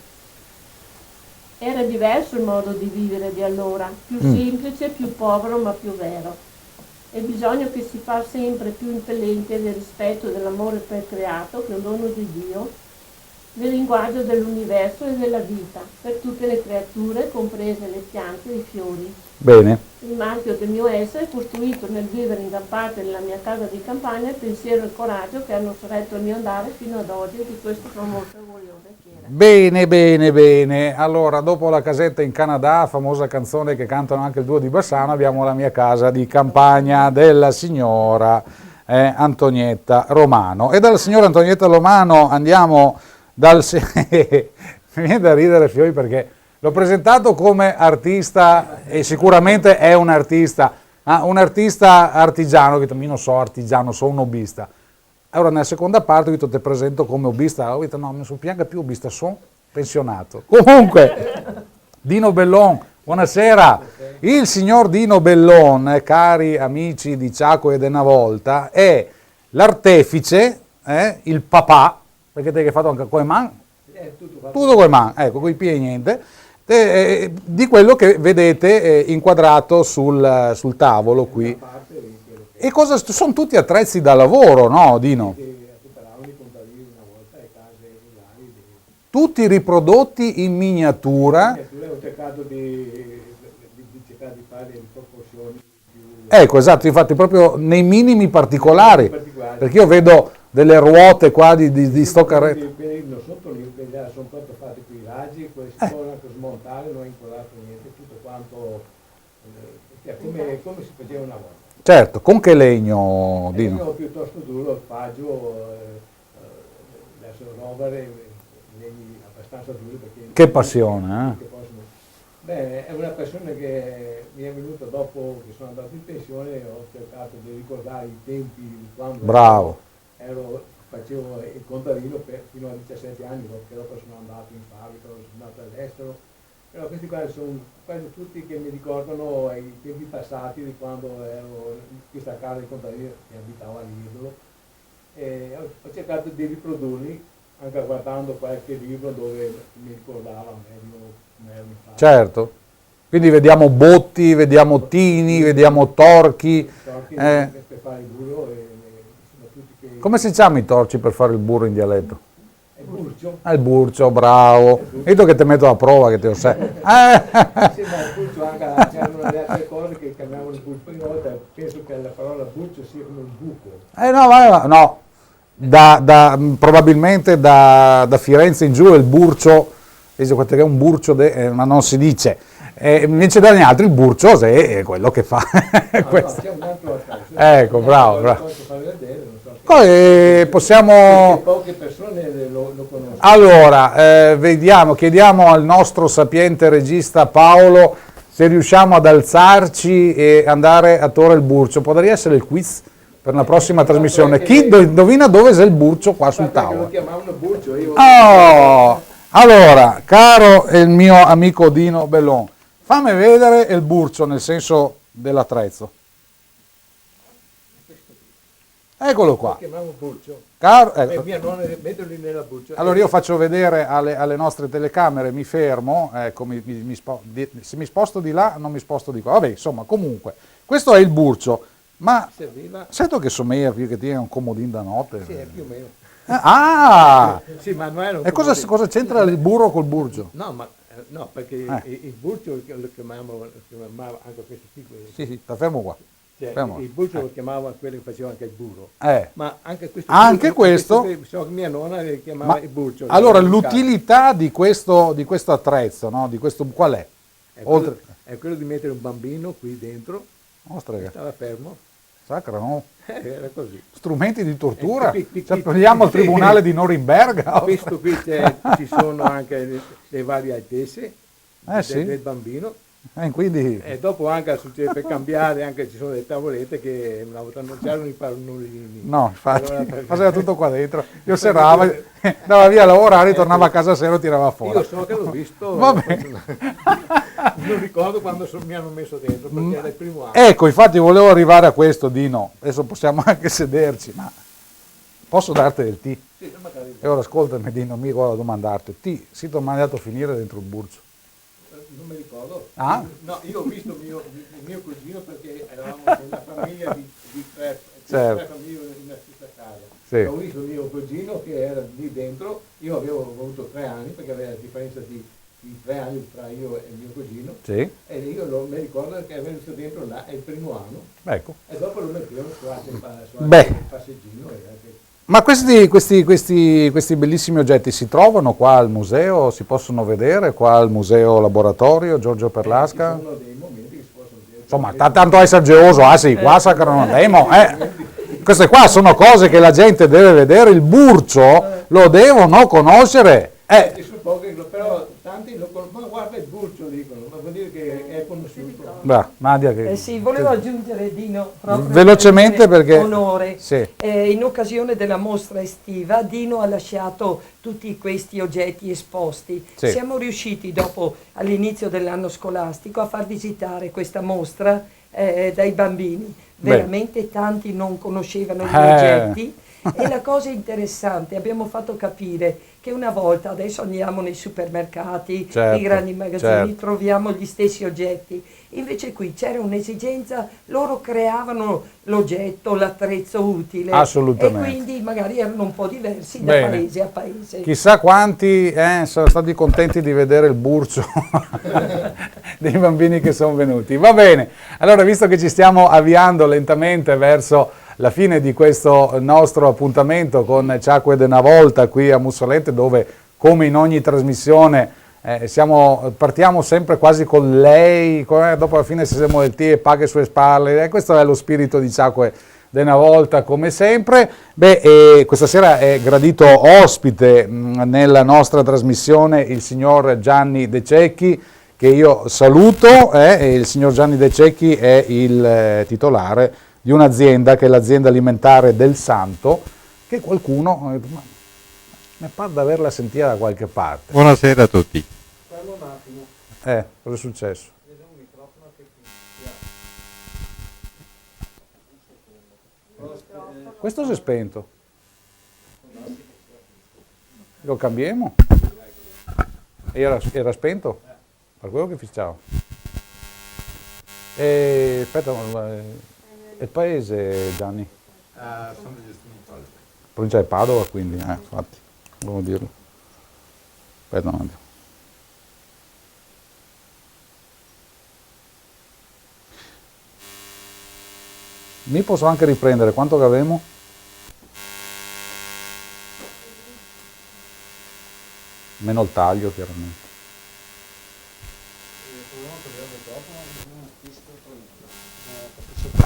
Era diverso il modo di vivere di allora, più semplice, più povero ma più vero. È bisogno che si fa sempre più impellente del rispetto dell'amore per creato, che è un dono di Dio, del linguaggio dell'universo e della vita, per tutte le creature, comprese le piante e i fiori. Bene. Il marchio del mio essere è costruito nel vivere in gran parte nella mia casa di campagna, il pensiero e il coraggio che hanno sorretto il mio andare fino ad oggi di questo famoso e orgoglioso fiera. Bene, bene, bene. Allora, dopo La casetta in Canada, famosa canzone che cantano anche il duo di Bassano, abbiamo La mia casa di campagna della signora Antonietta Romano. E dalla signora Antonietta Romano andiamo mi viene da ridere, Fiori, perché l'ho presentato come artista e sicuramente è un artista artigiano, che io non so artigiano, sono un hobbista. Allora nella seconda parte ho detto ti presento come hobbista, ho detto no, non sono più hobbista, sono pensionato. Comunque, Dino Bellon, Buonasera. Il signor Dino Bellon, cari amici di Ciaco ed una volta, è l'artefice, il papà, perché te che hai fatto anche coi man, tutto coi man, ecco, coi piedi niente, di quello che vedete inquadrato sul tavolo qui. E cosa sono tutti attrezzi da lavoro, no, Dino? Tutti riprodotti in miniatura. Ho cercato di fare le proporzioni più... Ecco, esatto, infatti proprio nei minimi particolari, perché io vedo delle ruote qua di sto carretto. Non sotto lì, sono proprio fatti qui i raggi, questi sono anche smontare, non ho incollato niente, tutto quanto come si faceva una volta. Certo, con che legno, Dino? Legno piuttosto duro, il faggio, adesso rovere, legni abbastanza duri perché... Che passione, eh? Beh, è una passione che mi è venuta dopo che sono andato in pensione, ho cercato di ricordare i tempi di quando facevo il contadino fino a 17 anni, perché dopo sono andato in fabbrica, sono andato all'estero, però questi qua sono quasi tutti che mi ricordano i tempi passati di quando ero in questa casa di contadino che abitavo all'Idolo, e ho cercato di riprodurli anche guardando qualche libro dove mi ricordava meglio. Certo, quindi vediamo botti, vediamo tini, vediamo torchi. Per fare il burro Come si chiamano i torci per fare il burro in dialetto? Il burcio. Il burcio, bravo. Io che ti metto alla prova che te lo sai. Sì, ma il burcio anche c'erano le altre cose che chiamavano il burcio. Prima volta penso che la parola burcio sia come un buco. No, probabilmente da Firenze in giù il burcio, è un burcio, ma non si dice. Invece dagli altri il burcio è quello che fa. C'è un altro ecco, bravo. Possiamo... Poche persone lo conoscono. Allora, chiediamo al nostro sapiente regista Paolo se riusciamo ad alzarci e andare a Torre il Burcio. Potrebbe essere il quiz per la prossima trasmissione. Chi indovina dove c'è il burcio qua sul tavolo? Lo chiamavano burcio. Allora, caro il mio amico Dino Bellon, fammi vedere il burcio nel senso dell'attrezzo. Eccolo qua. Lo chiamavano burcio. Ecco. Mia nonna metterli nella burcia. Allora io faccio vedere alle nostre telecamere, mi fermo, ecco, se mi sposto di là non mi sposto di qua. Vabbè, insomma, comunque, questo è il burcio. Ma sento che somiglia più che tiene un comodino da notte. Sì, più o meno. Sì, ma non è e cosa c'entra il burro col burcio? No, perché il burcio lo chiamavano anche questo tipo. Sì, sta fermo qua. Il burcio lo chiamava quello che faceva anche il burro. Ma anche questo so che mia nonna le chiamava il burcio. Allora l'utilità di questo attrezzo, no? Di questo qual è? È quello di mettere un bambino qui dentro. Stava fermo. Sacra, no? Era così. Strumenti di tortura? Prendiamo al tribunale di Norimberga? Questo qui ci sono anche le varie altezze del bambino. Quindi... E dopo anche succede per cambiare, anche ci sono delle tavolette che una volta non c'erano i pannolini. No, infatti, faceva tutto qua dentro. Io serrava, andava via a lavorare, tornava a casa a sera e tirava fuori. Io so che l'ho visto. Non ricordo quando mi hanno messo dentro, perché era il primo anno. Ecco, infatti volevo arrivare a questo, Dino. Adesso possiamo anche sederci, ma posso darti del tè? Sì, magari. E ora ascoltami, Dino, mi voglio domandarti, sì, ti ho mandato a finire dentro il burcio? Non mi ricordo. No, io ho visto il mio cugino perché eravamo una famiglia di tre famiglie nella stessa casa. Sì. Ho visto il mio cugino che era lì dentro, io avevo avuto 3 anni perché aveva la differenza di 3 anni tra io e il mio cugino. Sì. E io mi ricordo che aveva visto dentro là, è il primo anno. Ecco. E dopo lo mettevano su il passeggino. Ma questi bellissimi oggetti si trovano qua al museo? Si possono vedere qua al museo laboratorio Giorgio Perlasca? Ci sono dei momenti che si possono vedere. Insomma, tanto a essere geloso, sì, qua sacra non andiamo. Queste qua sono cose che la gente deve vedere, il burcio lo devono conoscere. Però tanti ma guarda il Burcio, dicono, ma vuol dire che è conosciuto. Nadia, che... sì, volevo aggiungere Dino proprio velocemente perché onore. Sì. In occasione della mostra estiva Dino ha lasciato tutti questi oggetti esposti. Sì. Siamo riusciti dopo all'inizio dell'anno scolastico a far visitare questa mostra dai bambini. Veramente tanti non conoscevano gli oggetti. E la cosa interessante, abbiamo fatto capire che una volta, adesso andiamo nei supermercati, nei grandi magazzini, troviamo gli stessi oggetti, invece qui c'era un'esigenza, loro creavano l'oggetto, l'attrezzo utile, assolutamente, e quindi magari erano un po' diversi da paese a paese. Chissà quanti sono stati contenti di vedere il Burcio dei bambini che sono venuti. Va bene, allora visto che ci stiamo avviando lentamente verso la fine di questo nostro appuntamento con Ciacque de una volta qui a Mussolente, dove come in ogni trasmissione partiamo sempre quasi con lei, dopo la fine se siamo del T e paga sue spalle, questo è lo spirito di Ciacque de una volta come sempre. Questa sera è gradito ospite nella nostra trasmissione il signor Gianni De Cecchi, che io saluto, il signor Gianni De Cecchi è il titolare di un'azienda che è l'azienda alimentare del Santo, che qualcuno mi pare di averla sentita da qualche parte. Buonasera a tutti. Parlo un attimo. Cosa è successo? Questo si è spento. Lo cambiamo? Era spento? Per quello che fisciavo. Aspetta, il paese, Gianni? Sono degli Stini. Provincia di Padova, quindi, infatti, devo dirlo. Aspetta un attimo. Mi posso anche riprendere, quanto che avevamo? Meno il taglio, chiaramente.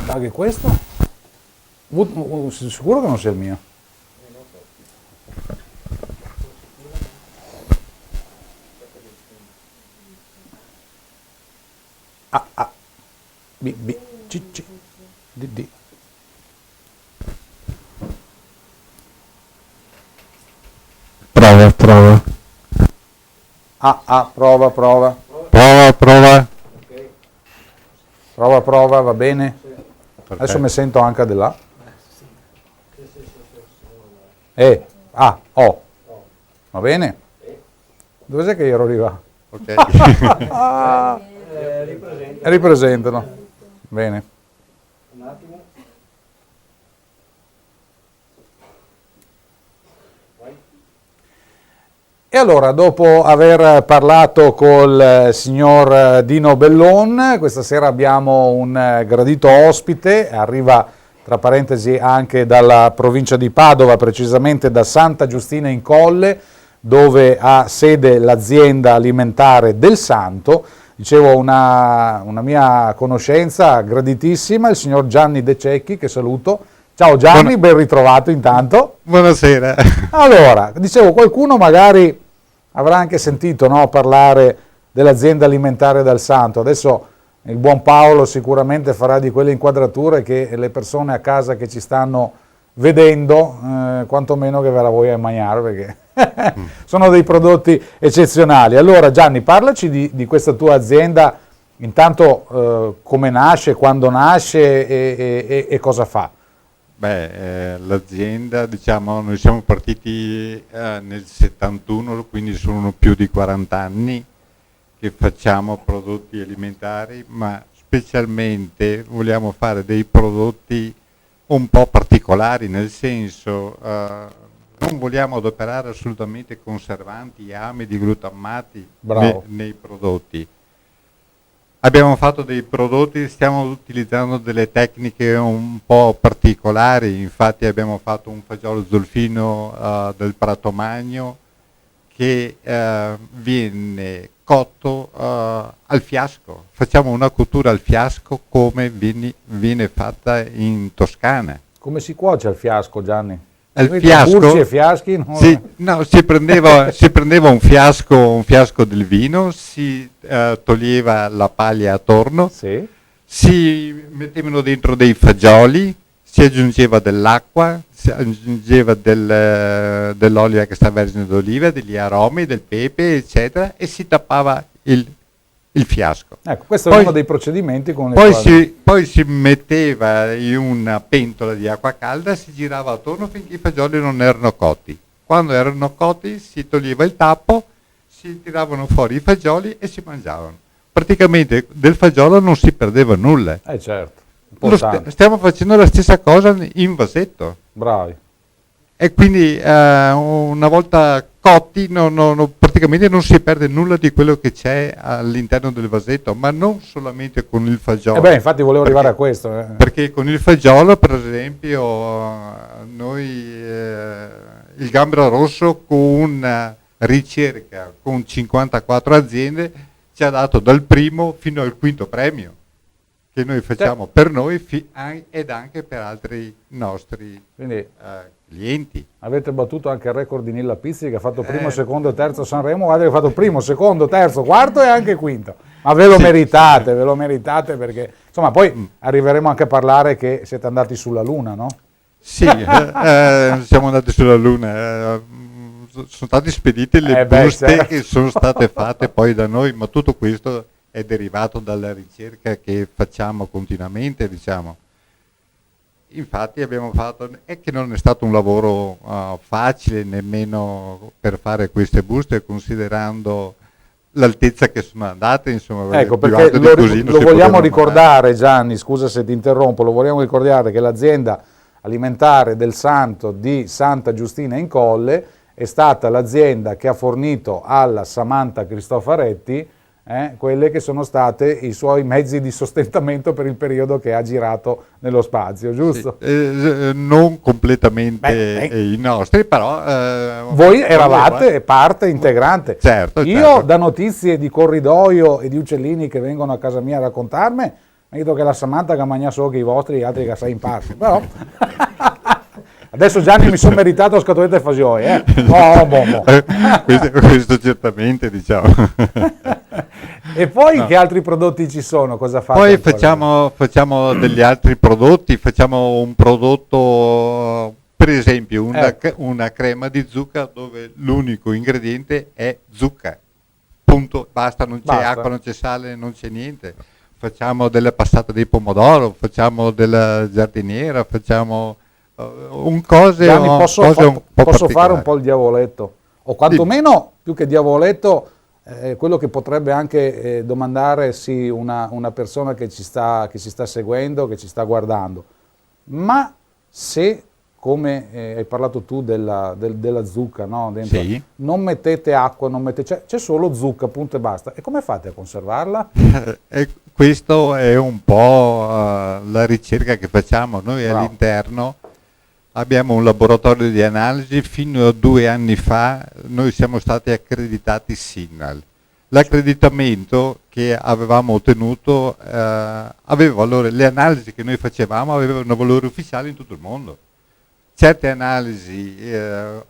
Anche questo? Sicuro che non sia il mio? B, B, C, C, D, D. Prova. Prova. Prova, va bene? Perfetto. Adesso mi sento anche di là. O. Va bene? Dove sei che ero arrivato? Ok. Ripresentano. Bene. Un attimo. E allora, dopo aver parlato col signor Dino Bellon, questa sera abbiamo un gradito ospite, arriva tra parentesi anche dalla provincia di Padova, precisamente da Santa Giustina in Colle, dove ha sede l'azienda alimentare del Santo. Dicevo, una mia conoscenza graditissima, il signor Gianni De Cecchi, che saluto. Ciao Gianni, ben ritrovato intanto. Buonasera. Allora, dicevo, qualcuno magari avrà anche sentito, no, parlare dell'azienda alimentare del Santo. Adesso il buon Paolo sicuramente farà di quelle inquadrature che le persone a casa che ci stanno vedendo, quantomeno che verrà voi a mangiare, perché sono dei prodotti eccezionali. Allora Gianni, parlaci di questa tua azienda, intanto come nasce, quando nasce e cosa fa. L'azienda, diciamo, noi siamo partiti nel 71, quindi sono più di 40 anni che facciamo prodotti alimentari, ma specialmente vogliamo fare dei prodotti un po' particolari, nel senso non vogliamo adoperare assolutamente conservanti, amidi, glutammati nei prodotti. Abbiamo fatto dei prodotti, stiamo utilizzando delle tecniche un po' particolari, infatti abbiamo fatto un fagiolo zolfino del Prato Magno che viene cotto al fiasco. Facciamo una cottura al fiasco come viene fatta in Toscana. Come si cuoce al fiasco, Gianni? Il Quindi fiasco, burci e fiaschi? No? si prendeva un fiasco del vino, si toglieva la paglia attorno, si mettevano dentro dei fagioli, si aggiungeva dell'acqua, si aggiungeva dell'olio extravergine d'oliva, degli aromi, del pepe, eccetera, e si tappava il fiasco. Ecco, questo è uno dei procedimenti con i quali... Poi si metteva in una pentola di acqua calda, si girava attorno finché i fagioli non erano cotti. Quando erano cotti si toglieva il tappo, si tiravano fuori i fagioli e si mangiavano. Praticamente del fagiolo non si perdeva nulla. Certo. Stiamo facendo la stessa cosa in vasetto. Bravi. E quindi una volta cotti praticamente non si perde nulla di quello che c'è all'interno del vasetto, ma non solamente con il fagiolo. Infatti volevo arrivare a questo. Perché con il fagiolo, per esempio, noi il gambero rosso con una ricerca con 54 aziende ci ha dato dal primo fino al quinto premio che noi facciamo per noi ed anche per altri nostri clienti. Avete battuto anche il record di Nilla Pizzi che ha fatto primo, secondo e terzo a Sanremo, guardate che ha fatto primo, secondo, terzo, quarto e anche quinto. Ma ve lo meritate perché insomma poi arriveremo anche a parlare che siete andati sulla Luna, no? Sì, siamo andati sulla Luna, sono state spedite le buste che sono state fatte poi da noi, ma tutto questo è derivato dalla ricerca che facciamo continuamente, diciamo. Infatti abbiamo fatto, è che non è stato un lavoro facile nemmeno per fare queste buste, considerando l'altezza che sono andate, insomma. Ecco, perché lo vogliamo ricordare, Gianni, scusa se ti interrompo, lo vogliamo ricordare che l'azienda alimentare del Santo di Santa Giustina in Colle è stata l'azienda che ha fornito alla Samantha Cristofaretti quelle che sono state i suoi mezzi di sostentamento per il periodo che ha girato nello spazio, giusto? Sì, non completamente i nostri, però... voi eravate parte integrante. Certo. Io da notizie di corridoio e di uccellini che vengono a casa mia a raccontarmi, vedo che la Samantha che mangia solo che i vostri e gli altri che sei in parte, però... Adesso Gianni mi sono meritato scatolette e fagioli, questo certamente, diciamo. E poi che altri prodotti ci sono? Cosa fate? Poi facciamo degli altri prodotti, facciamo un prodotto, per esempio una crema di zucca dove l'unico ingrediente è zucca, punto, basta, non c'è acqua, non c'è sale, non c'è niente. Facciamo della passata di pomodoro, facciamo della giardiniera, facciamo... Gianni, posso fare un po' il diavoletto, o quantomeno più che diavoletto quello che potrebbe anche domandare una persona che ci sta seguendo, che ci sta guardando. Ma se, come hai parlato tu della zucca, no? Dentro, non mettete acqua, c'è solo zucca, punto e basta, e come fate a conservarla? Questo è un po' la ricerca che facciamo noi all'interno. Abbiamo un laboratorio di analisi, fino a 2 anni fa noi siamo stati accreditati SINAL. L'accreditamento che avevamo ottenuto aveva valore, le analisi che noi facevamo avevano valore ufficiale in tutto il mondo. Certe analisi,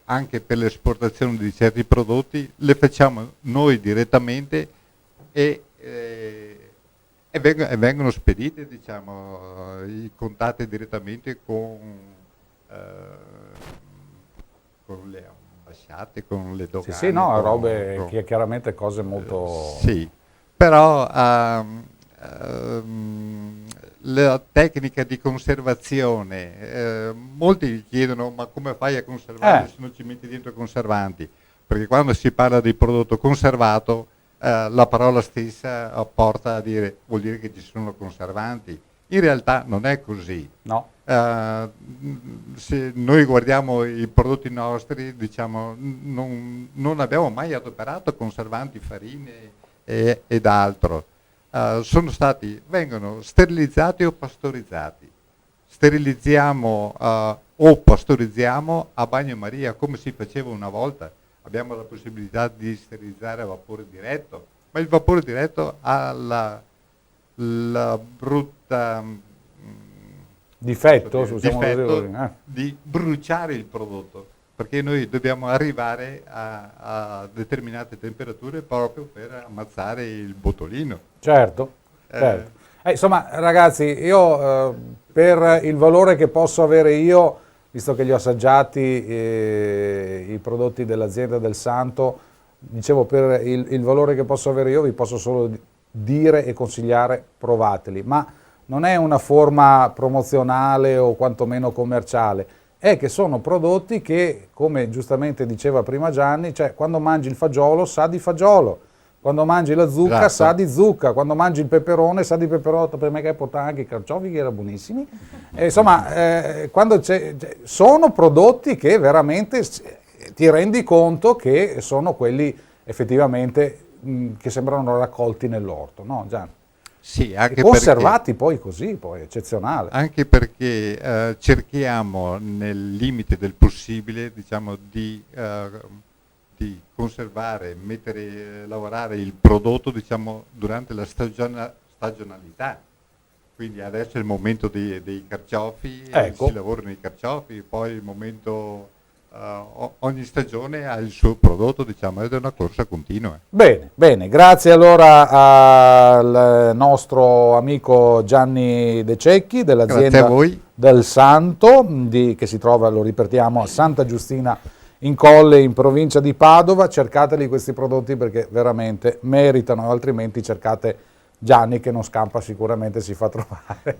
anche per l'esportazione di certi prodotti, le facciamo noi direttamente e vengono spedite, diciamo, i contatti direttamente con le ambasciate, con le dogane. Sì, no, robe che chiaramente cose molto... sì, però la tecnica di conservazione, molti chiedono ma come fai a conservare se non ci metti dentro conservanti? Perché quando si parla di prodotto conservato, la parola stessa porta a dire, vuol dire che ci sono conservanti. In realtà non è così. No. Se noi guardiamo i prodotti nostri, diciamo, non abbiamo mai adoperato conservanti, farine ed altro. Vengono sterilizzati o pastorizzati. Sterilizziamo o pastorizziamo a bagnomaria come si faceva una volta. Abbiamo la possibilità di sterilizzare a vapore diretto, ma il vapore diretto ha la brutta difetto, di bruciare il prodotto, perché noi dobbiamo arrivare a determinate temperature proprio per ammazzare il botolino. Certo. Insomma, ragazzi, io per il valore che posso avere io, visto che li ho assaggiati i prodotti dell'azienda del Santo, dicevo, per il valore che posso avere io vi posso solo dire e consigliare, provateli, ma non è una forma promozionale o quantomeno commerciale, è che sono prodotti che, come giustamente diceva prima Gianni, cioè quando mangi il fagiolo sa di fagiolo, quando mangi la zucca sa di zucca, quando mangi il peperone sa di peperotto, per me che portava anche i carciofi che erano buonissimi. Insomma, sono prodotti che veramente ti rendi conto che sono quelli effettivamente che sembrano raccolti nell'orto, no Gianni? Sì, anche conservati poi così, poi eccezionale. Anche perché cerchiamo nel limite del possibile, diciamo, di conservare, lavorare il prodotto, diciamo, durante la stagionalità. Quindi adesso è il momento dei carciofi, si lavorano i carciofi, poi il momento, ogni stagione ha il suo prodotto, diciamo, ed è una corsa continua. Bene, grazie allora al nostro amico Gianni De Cecchi dell'azienda del Santo, che si trova, lo ripetiamo, a Santa Giustina in Colle, in provincia di Padova. Cercateli questi prodotti perché veramente meritano, altrimenti cercate Gianni che non scampa, sicuramente si fa trovare.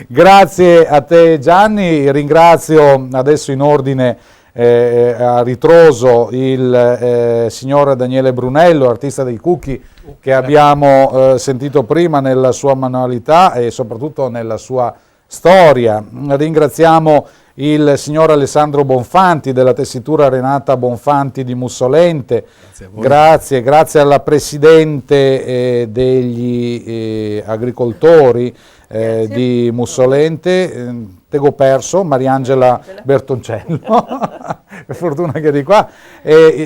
Grazie a te Gianni, ringrazio adesso in ordine a ritroso il signor Daniele Brunello, artista dei cookie, che abbiamo sentito prima nella sua manualità e soprattutto nella sua storia. Ringraziamo il signor Alessandro Bonfanti della tessitura Renata Bonfanti di Mussolente, grazie alla presidente degli agricoltori di Mussolente, tego perso, Mariangela Bertoncello, per fortuna che è di qua,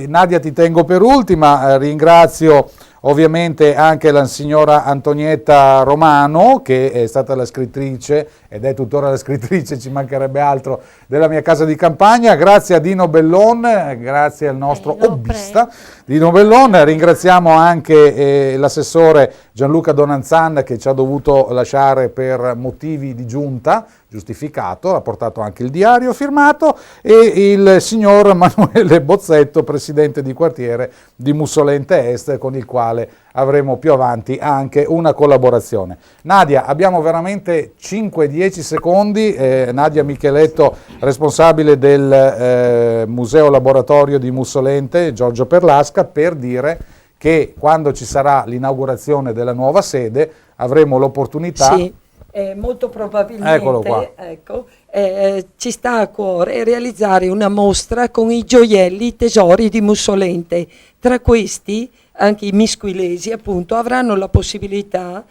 Nadia ti tengo per ultima, ringrazio ovviamente anche la signora Antonietta Romano, che è stata la scrittrice ed è tuttora la scrittrice, ci mancherebbe altro, della mia casa di campagna. Grazie a Dino Bellon, grazie al nostro hobbista Dino Bellon. Ringraziamo anche l'assessore Gianluca Donanzan, che ci ha dovuto lasciare per motivi di giunta, giustificato, ha portato anche il diario firmato, e il signor Manuele Bozzetto, presidente di quartiere di Mussolente Est, con il quale avremo più avanti anche una collaborazione. Nadia, abbiamo veramente 5-10 secondi, Nadia Micheletto, responsabile del Museo Laboratorio di Mussolente, Giorgio Perlasca, per dire che quando ci sarà l'inaugurazione della nuova sede avremo l'opportunità... Sì. Molto probabilmente ci sta a cuore realizzare una mostra con i gioielli, i tesori di Mussolente. Tra questi anche i misquilesi appunto avranno la possibilità,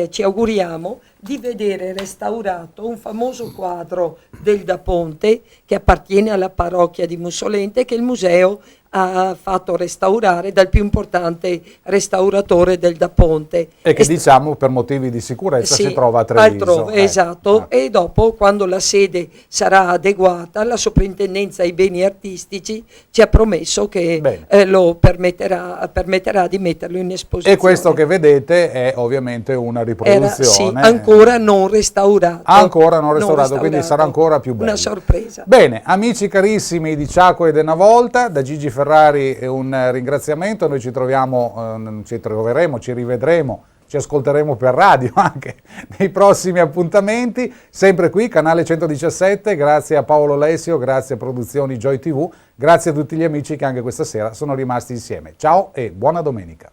ci auguriamo, di vedere restaurato un famoso quadro del Da Ponte che appartiene alla parrocchia di Mussolente, che il museo ha fatto restaurare dal più importante restauratore del Da Ponte. E che diciamo per motivi di sicurezza si trova a Treviso. Altrove, esatto, e dopo quando la sede sarà adeguata la soprintendenza ai beni artistici ci ha promesso che lo permetterà di metterlo in esposizione. E questo che vedete è ovviamente una riproduzione. Ancora non restaurato. Quindi sarà ancora più bello. Una sorpresa. Bene, amici carissimi di Ciaco ed una volta, da Gigi Ferrari un ringraziamento. Noi ci troveremo, ci rivedremo, ci ascolteremo per radio anche nei prossimi appuntamenti, sempre qui, canale 117, grazie a Paolo Lesio, grazie a Produzioni Joy TV, grazie a tutti gli amici che anche questa sera sono rimasti insieme. Ciao e buona domenica.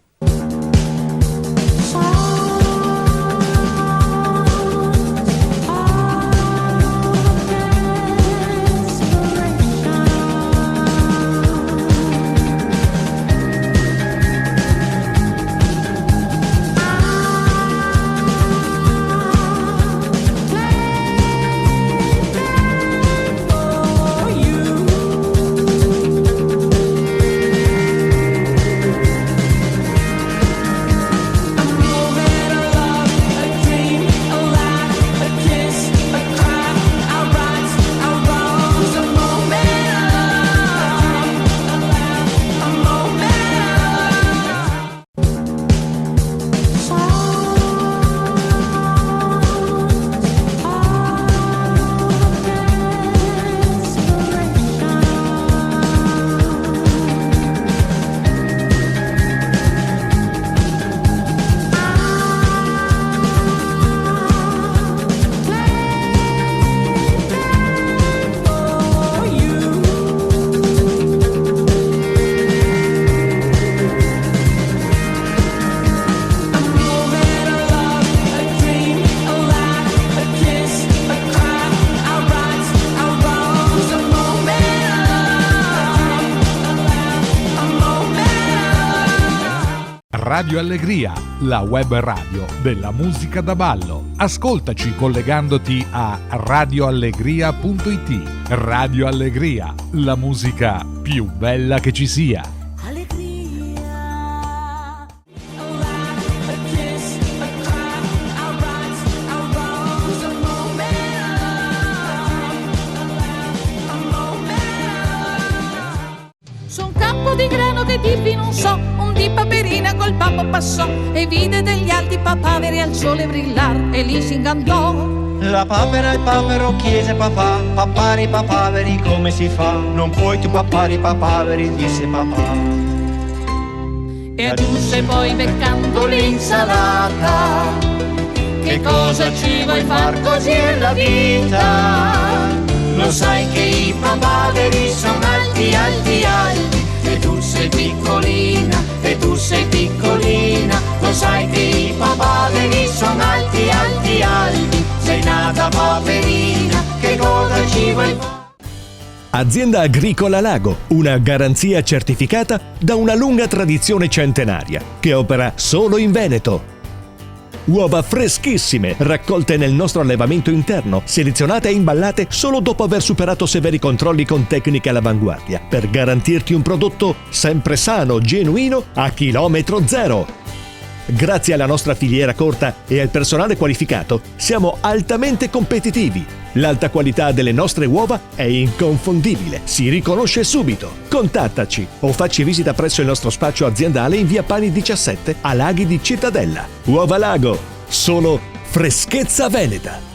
Radio Allegria, la web radio della musica da ballo. Ascoltaci collegandoti a radioallegria.it. Radio Allegria, la musica più bella che ci sia. Di grano che dirvi non so, un di Paperina col papà passò e vide degli alti papaveri al sole brillar e lì si ingannò. La papera e il papero chiese papà, papari papaveri come si fa? Non puoi tu papari papaveri, disse papà. E aggiunse poi beccando l'insalata, che cosa ci vuoi far, così è la vita. Lo sai che i papaveri sono alti, alti, alti. E tu sei piccolina, e tu sei piccolina, lo sai che i papaveri sono alti, alti, alti, sei nata paperina, che cosa ci vuoi fare? Azienda Agricola Lago, una garanzia certificata da una lunga tradizione centenaria, che opera solo in Veneto. Uova freschissime, raccolte nel nostro allevamento interno, selezionate e imballate solo dopo aver superato severi controlli con tecniche all'avanguardia, per garantirti un prodotto sempre sano, genuino, a chilometro zero. Grazie alla nostra filiera corta e al personale qualificato, siamo altamente competitivi. L'alta qualità delle nostre uova è inconfondibile, si riconosce subito. Contattaci o facci visita presso il nostro spazio aziendale in via Pani 17 a Laghi di Cittadella. Uova Lago, solo freschezza veneta.